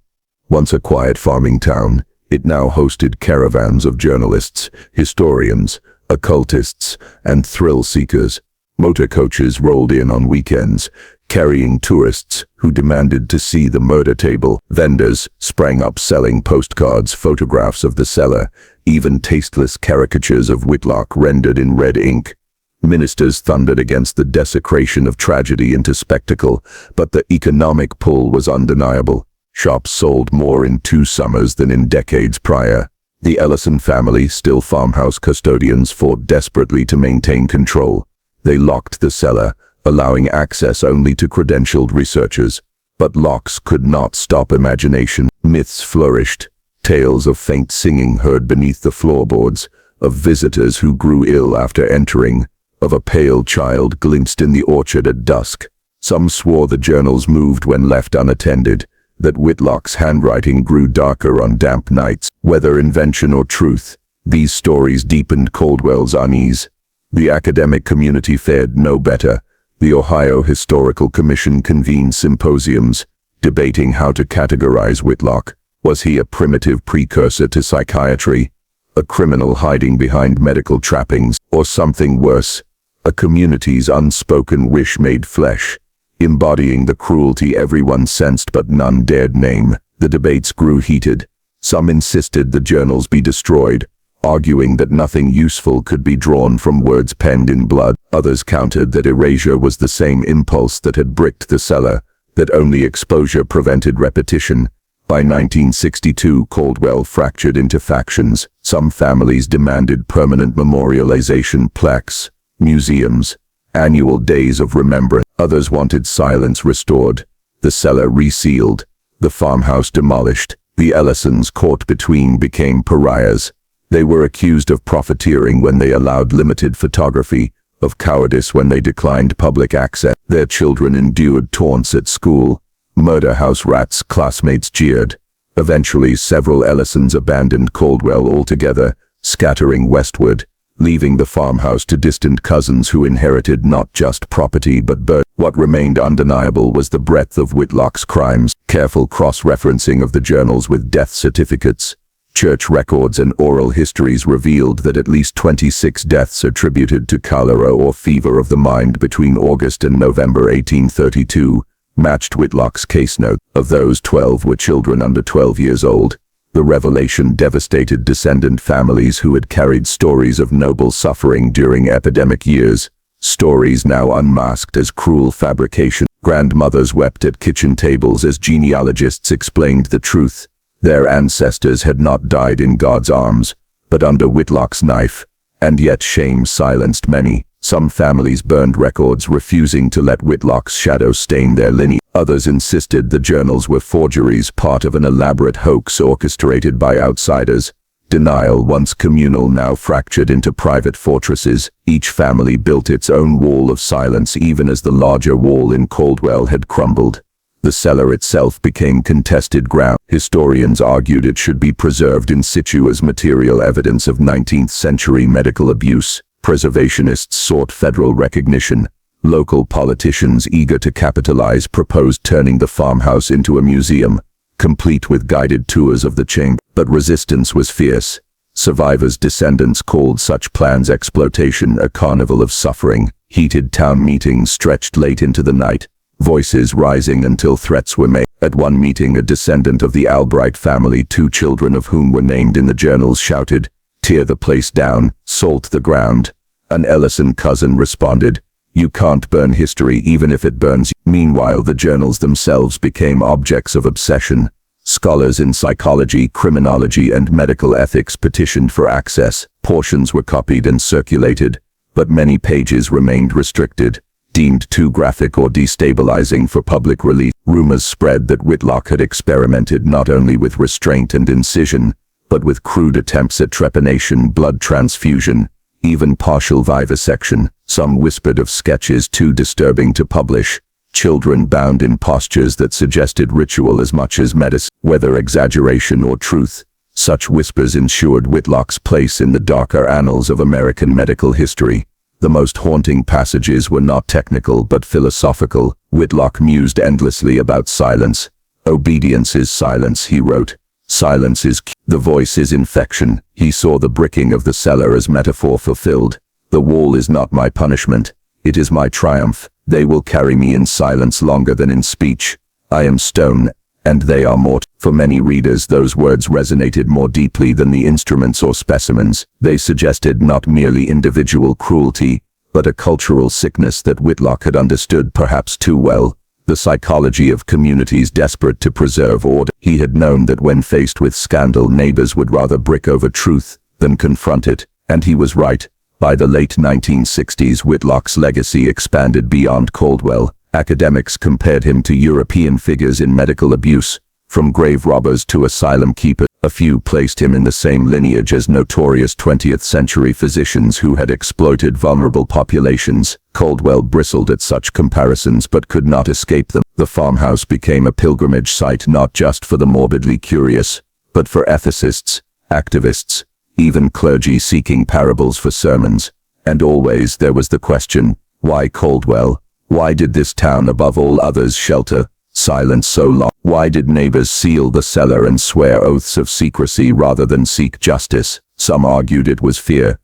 Once a quiet farming town, it now hosted caravans of journalists, historians, occultists, and thrill seekers. Motor coaches rolled in on weekends, carrying tourists who demanded to see the murder table. Vendors sprang up selling postcards, photographs of the cellar, even tasteless caricatures of Whitlock rendered in red ink. Ministers thundered against the desecration of tragedy into spectacle, but the economic pull was undeniable. Shops sold more in 2 summers than in decades prior. The Ellison family, still farmhouse custodians, fought desperately to maintain control. They locked the cellar, allowing access only to credentialed researchers. But locks could not stop imagination. Myths flourished. Tales of faint singing heard beneath the floorboards, of visitors who grew ill after entering, of a pale child glimpsed in the orchard at dusk. Some swore the journals moved when left unattended, that Whitlock's handwriting grew darker on damp nights. Whether invention or truth, these stories deepened Caldwell's unease. The academic community fared no better. The Ohio Historical Commission convened symposiums, debating how to categorize Whitlock. Was he a primitive precursor to psychiatry, a criminal hiding behind medical trappings, or something worse, a community's unspoken wish made flesh, embodying the cruelty everyone sensed but none dared name? The debates grew heated. Some insisted the journals be destroyed, arguing that nothing useful could be drawn from words penned in blood. Others countered that erasure was the same impulse that had bricked the cellar, that only exposure prevented repetition. By 1962, Caldwell fractured into factions. Some families demanded permanent memorialization plaques, museums, annual days of remembrance. Others wanted silence restored, the cellar resealed, the farmhouse demolished. The Ellisons caught between became pariahs. They were accused of profiteering when they allowed limited photography, of cowardice when they declined public access. Their children endured taunts at school. Murder house rats classmates jeered. Eventually, several Ellisons abandoned Caldwell altogether, scattering westward, leaving the farmhouse to distant cousins who inherited not just property but birth. What remained undeniable was the breadth of Whitlock's crimes. Careful cross-referencing of the journals with death certificates, church records and oral histories revealed that at least 26 deaths attributed to cholera or fever of the mind between August and November 1832 matched Whitlock's case note. Of those, 12 were children under 12 years old. The revelation devastated descendant families who had carried stories of noble suffering during epidemic years, stories now unmasked as cruel fabrication. Grandmothers wept at kitchen tables as genealogists explained the truth. Their ancestors had not died in God's arms, but under Whitlock's knife, and yet shame silenced many. Some families burned records, refusing to let Whitlock's shadow stain their lineage. Others insisted the journals were forgeries, part of an elaborate hoax orchestrated by outsiders. Denial, once communal, now fractured into private fortresses. Each family built its own wall of silence, even as the larger wall in Caldwell had crumbled. The cellar itself became contested ground. Historians argued it should be preserved in situ as material evidence of 19th-century medical abuse. Preservationists sought federal recognition. Local politicians eager to capitalize proposed turning the farmhouse into a museum, complete with guided tours of the chamber. But resistance was fierce. Survivors' descendants called such plans exploitation, a carnival of suffering. Heated town meetings stretched late into the night, voices rising until threats were made. At one meeting, a descendant of the Albright family, 2 children of whom were named in the journals, shouted, "Tear the place down, salt the ground." An Ellison cousin responded, "You can't burn history even if it burns you." Meanwhile, the journals themselves became objects of obsession. Scholars in psychology, criminology, and medical ethics petitioned for access. Portions were copied and circulated, but many pages remained restricted, deemed too graphic or destabilizing for public release. Rumors spread that Whitlock had experimented not only with restraint and incision, but with crude attempts at trepanation, blood transfusion, even partial vivisection. Some whispered of sketches too disturbing to publish, children bound in postures that suggested ritual as much as medicine. Whether exaggeration or truth, such whispers ensured Whitlock's place in the darker annals of American medical history. The most haunting passages were not technical but philosophical. Whitlock mused endlessly about silence. "Obedience is silence," he wrote. "Silence is the voice is infection." He saw the bricking of the cellar as metaphor fulfilled. "The wall is not my punishment, it is my triumph. They will carry me in silence longer than in speech. I am stone, and they are mortar." For many readers, those words resonated more deeply than the instruments or specimens. They suggested not merely individual cruelty, but a cultural sickness that Whitlock had understood perhaps too well. The psychology of communities desperate to preserve order. He had known that when faced with scandal, neighbors would rather brick over truth than confront it, and he was right. By the late 1960s, Whitlock's legacy expanded beyond Caldwell. Academics compared him to European figures in medical abuse, from grave robbers to asylum keepers. A few placed him in the same lineage as notorious 20th-century physicians who had exploited vulnerable populations. Caldwell bristled at such comparisons but could not escape them. The farmhouse became a pilgrimage site not just for the morbidly curious, but for ethicists, activists, even clergy seeking parables for sermons. And always there was the question, why Caldwell? Why did this town above all others shelter silence so long? Why did neighbors seal the cellar and swear oaths of secrecy rather than seek justice? Some argued it was fear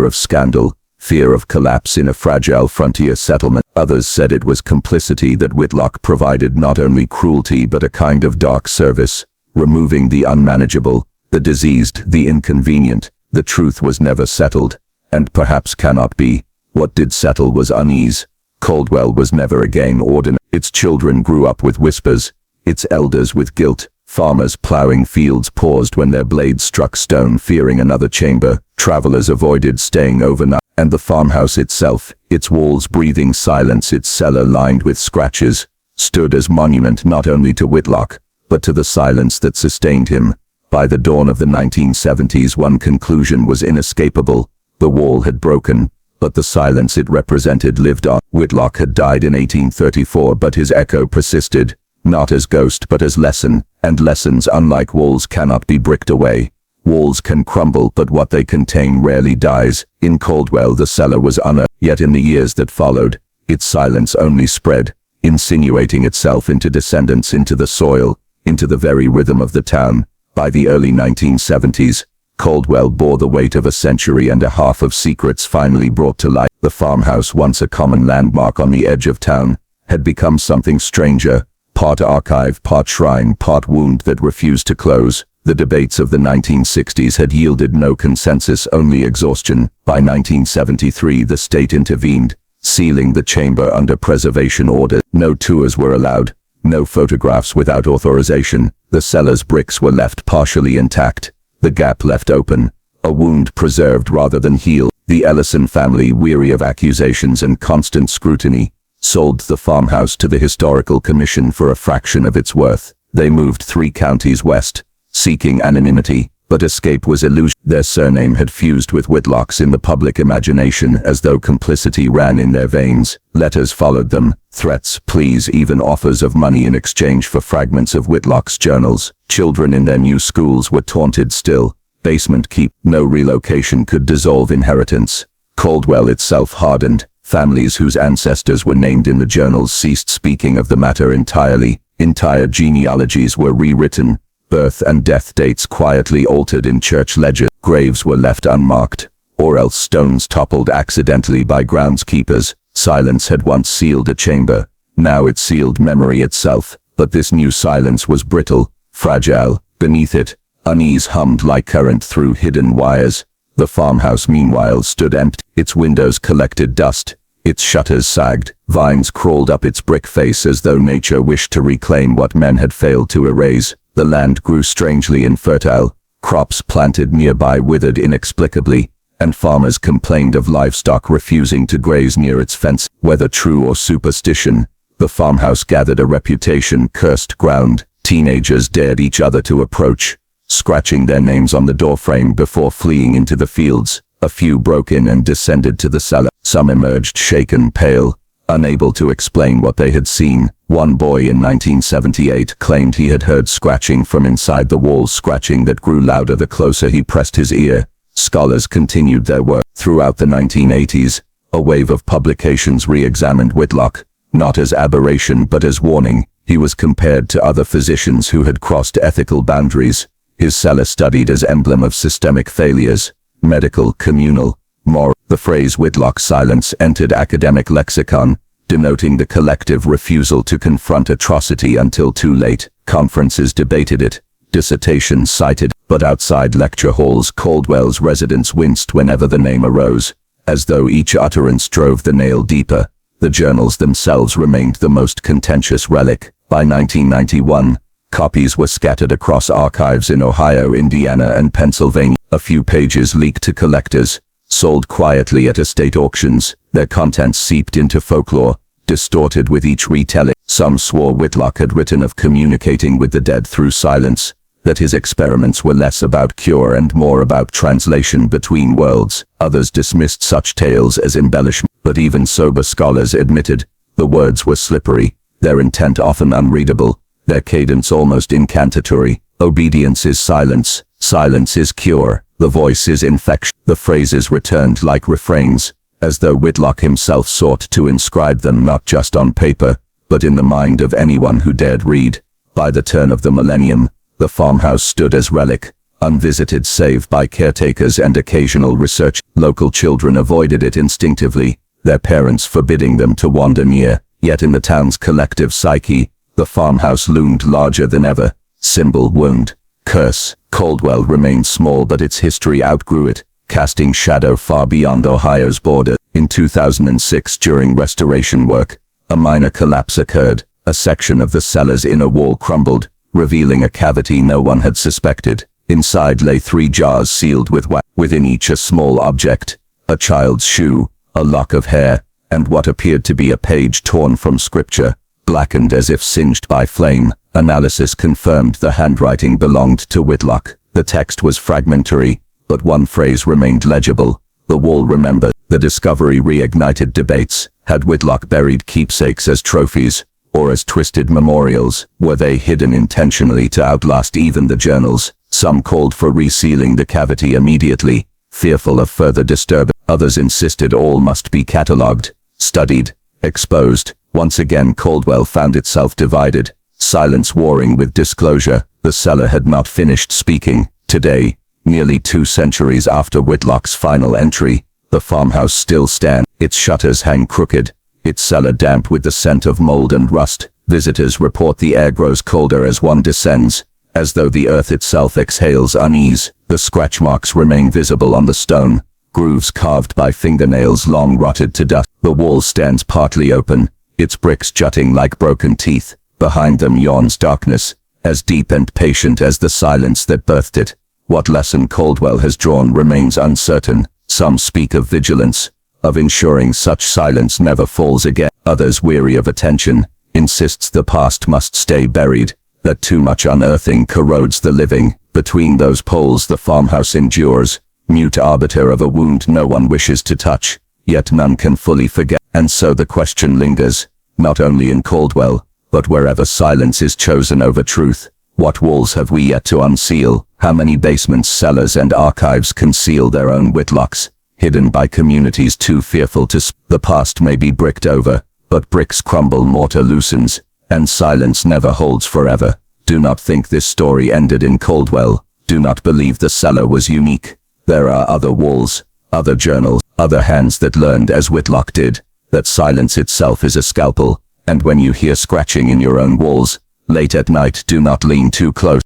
of scandal, fear of collapse in a fragile frontier settlement. Others said it was complicity, that Whitlock provided not only cruelty but a kind of dark service, removing the unmanageable, the diseased, the inconvenient. The truth was never settled, and perhaps cannot be. What did settle was unease. Caldwell was never again ordinary. Its children grew up with whispers, its elders with guilt. Farmers plowing fields paused when their blades struck stone, fearing another chamber. Travelers avoided staying overnight. And the farmhouse itself, its walls breathing silence, its cellar lined with scratches, stood as monument not only to Whitlock, but to the silence that sustained him. By the dawn of the 1970s, one conclusion was inescapable. The wall had broken, but the silence it represented lived on. Whitlock had died in 1834, but his echo persisted, not as ghost but as lesson, and lessons, unlike walls, cannot be bricked away. Walls can crumble, but what they contain rarely dies. In Caldwell the cellar was unearthed, yet in the years that followed, its silence only spread, insinuating itself into descendants, into the soil, into the very rhythm of the town. By the early 1970s, Caldwell bore the weight of a century and a half of secrets finally brought to light. The farmhouse, once a common landmark on the edge of town, had become something stranger, part archive, part shrine, part wound that refused to close. The debates of the 1960s had yielded no consensus, only exhaustion. By 1973 the state intervened, sealing the chamber under preservation order. No tours were allowed, no photographs without authorization. The cellar's bricks were left partially intact, the gap left open, a wound preserved rather than healed. The Ellison family, weary of accusations and constant scrutiny, sold the farmhouse to the Historical Commission for a fraction of its worth. They moved 3 counties west, seeking anonymity, but escape was illusion. Their surname had fused with Whitlock's in the public imagination, as though complicity ran in their veins. Letters followed them, threats, pleas, even offers of money in exchange for fragments of Whitlock's journals. Children in their new schools were taunted still. Basement keep. No relocation could dissolve inheritance. Caldwell itself hardened. Families whose ancestors were named in the journals ceased speaking of the matter entirely. Entire genealogies were rewritten. Birth and death dates quietly altered in church ledgers. Graves were left unmarked, or else stones toppled accidentally by groundskeepers. Silence had once sealed a chamber, now it sealed memory itself. But this new silence was brittle, fragile. Beneath it, unease hummed like current through hidden wires. The farmhouse meanwhile stood empty. Its windows collected dust, its shutters sagged, vines crawled up its brick face as though nature wished to reclaim what men had failed to erase. The land grew strangely infertile, crops planted nearby withered inexplicably, and farmers complained of livestock refusing to graze near its fence. Whether true or superstition, the farmhouse gathered a reputation. Cursed ground, teenagers dared each other to approach, scratching their names on the doorframe before fleeing into the fields. A few broke in and descended to the cellar. Some emerged shaken, pale, unable to explain what they had seen. One boy in 1978 claimed he had heard scratching from inside the walls, scratching that grew louder the closer he pressed his ear. Scholars continued their work. Throughout the 1980s, a wave of publications re-examined Whitlock, not as aberration but as warning. He was compared to other physicians who had crossed ethical boundaries. His cellar studied as emblem of systemic failures, medical, communal, moral. The phrase Whitlock's silence entered academic lexicon, denoting the collective refusal to confront atrocity until too late. Conferences debated it, dissertations cited, but outside lecture halls Caldwell's residents winced whenever the name arose, as though each utterance drove the nail deeper. The journals themselves remained the most contentious relic. By 1991, copies were scattered across archives in Ohio, Indiana, and Pennsylvania. A few pages leaked to collectors, sold quietly at estate auctions. Their contents seeped into folklore, distorted with each retelling. Some swore Whitlock had written of communicating with the dead through silence, that his experiments were less about cure and more about translation between worlds. Others dismissed such tales as embellishment, but even sober scholars admitted the words were slippery, their intent often unreadable, their cadence almost incantatory. Obedience is silence, silence is cure, the voice is infection. The phrases returned like refrains, as though Whitlock himself sought to inscribe them not just on paper, but in the mind of anyone who dared read. By the turn of the millennium, the farmhouse stood as relic, unvisited save by caretakers and occasional research. Local children avoided it instinctively, their parents forbidding them to wander near. Yet in the town's collective psyche, the farmhouse loomed larger than ever. Symbol, wound, curse. Caldwell remained small, but its history outgrew it, casting shadow far beyond Ohio's border. In 2006, during restoration work, a minor collapse occurred. A section of the cellar's inner wall crumbled, revealing a cavity no one had suspected. Inside lay 3 jars sealed with wax, within each a small object, a child's shoe, a lock of hair, and what appeared to be a page torn from scripture, blackened as if singed by flame. Analysis confirmed the handwriting belonged to Whitlock. The text was fragmentary, but one phrase remained legible: "The wall remembered." The discovery reignited debates. Had Whitlock buried keepsakes as trophies, or as twisted memorials? Were they hidden intentionally to outlast even the journals? Some called for resealing the cavity immediately, fearful of further disturbance. Others insisted all must be catalogued, studied, exposed. Once again Caldwell found itself divided, silence warring with disclosure. The cellar had not finished speaking. Today, nearly 2 centuries after Whitlock's final entry, the farmhouse still stands. Its shutters hang crooked, its cellar damp with the scent of mold and rust. Visitors report the air grows colder as one descends, as though the earth itself exhales unease. The scratch marks remain visible on the stone, grooves carved by fingernails long rotted to dust. The wall stands partly open, its bricks jutting like broken teeth. Behind them yawns darkness, as deep and patient as the silence that birthed it. What lesson Caldwell has drawn remains uncertain. Some speak of vigilance, of ensuring such silence never falls again. Others, weary of attention, insists the past must stay buried, that too much unearthing corrodes the living. Between those poles the farmhouse endures, mute arbiter of a wound no one wishes to touch, yet none can fully forget. And so the question lingers, not only in Caldwell, but wherever silence is chosen over truth. What walls have we yet to unseal? How many basements, cellars, and archives conceal their own Whitlocks, hidden by communities too fearful to speak? The past may be bricked over, but bricks crumble, mortar loosens, and silence never holds forever. Do not think this story ended in Caldwell. Do not believe the cellar was unique. There are other walls, other journals, other hands that learned as Whitlock did, that silence itself is a scalpel. And when you hear scratching in your own walls, late at night, do not lean too close.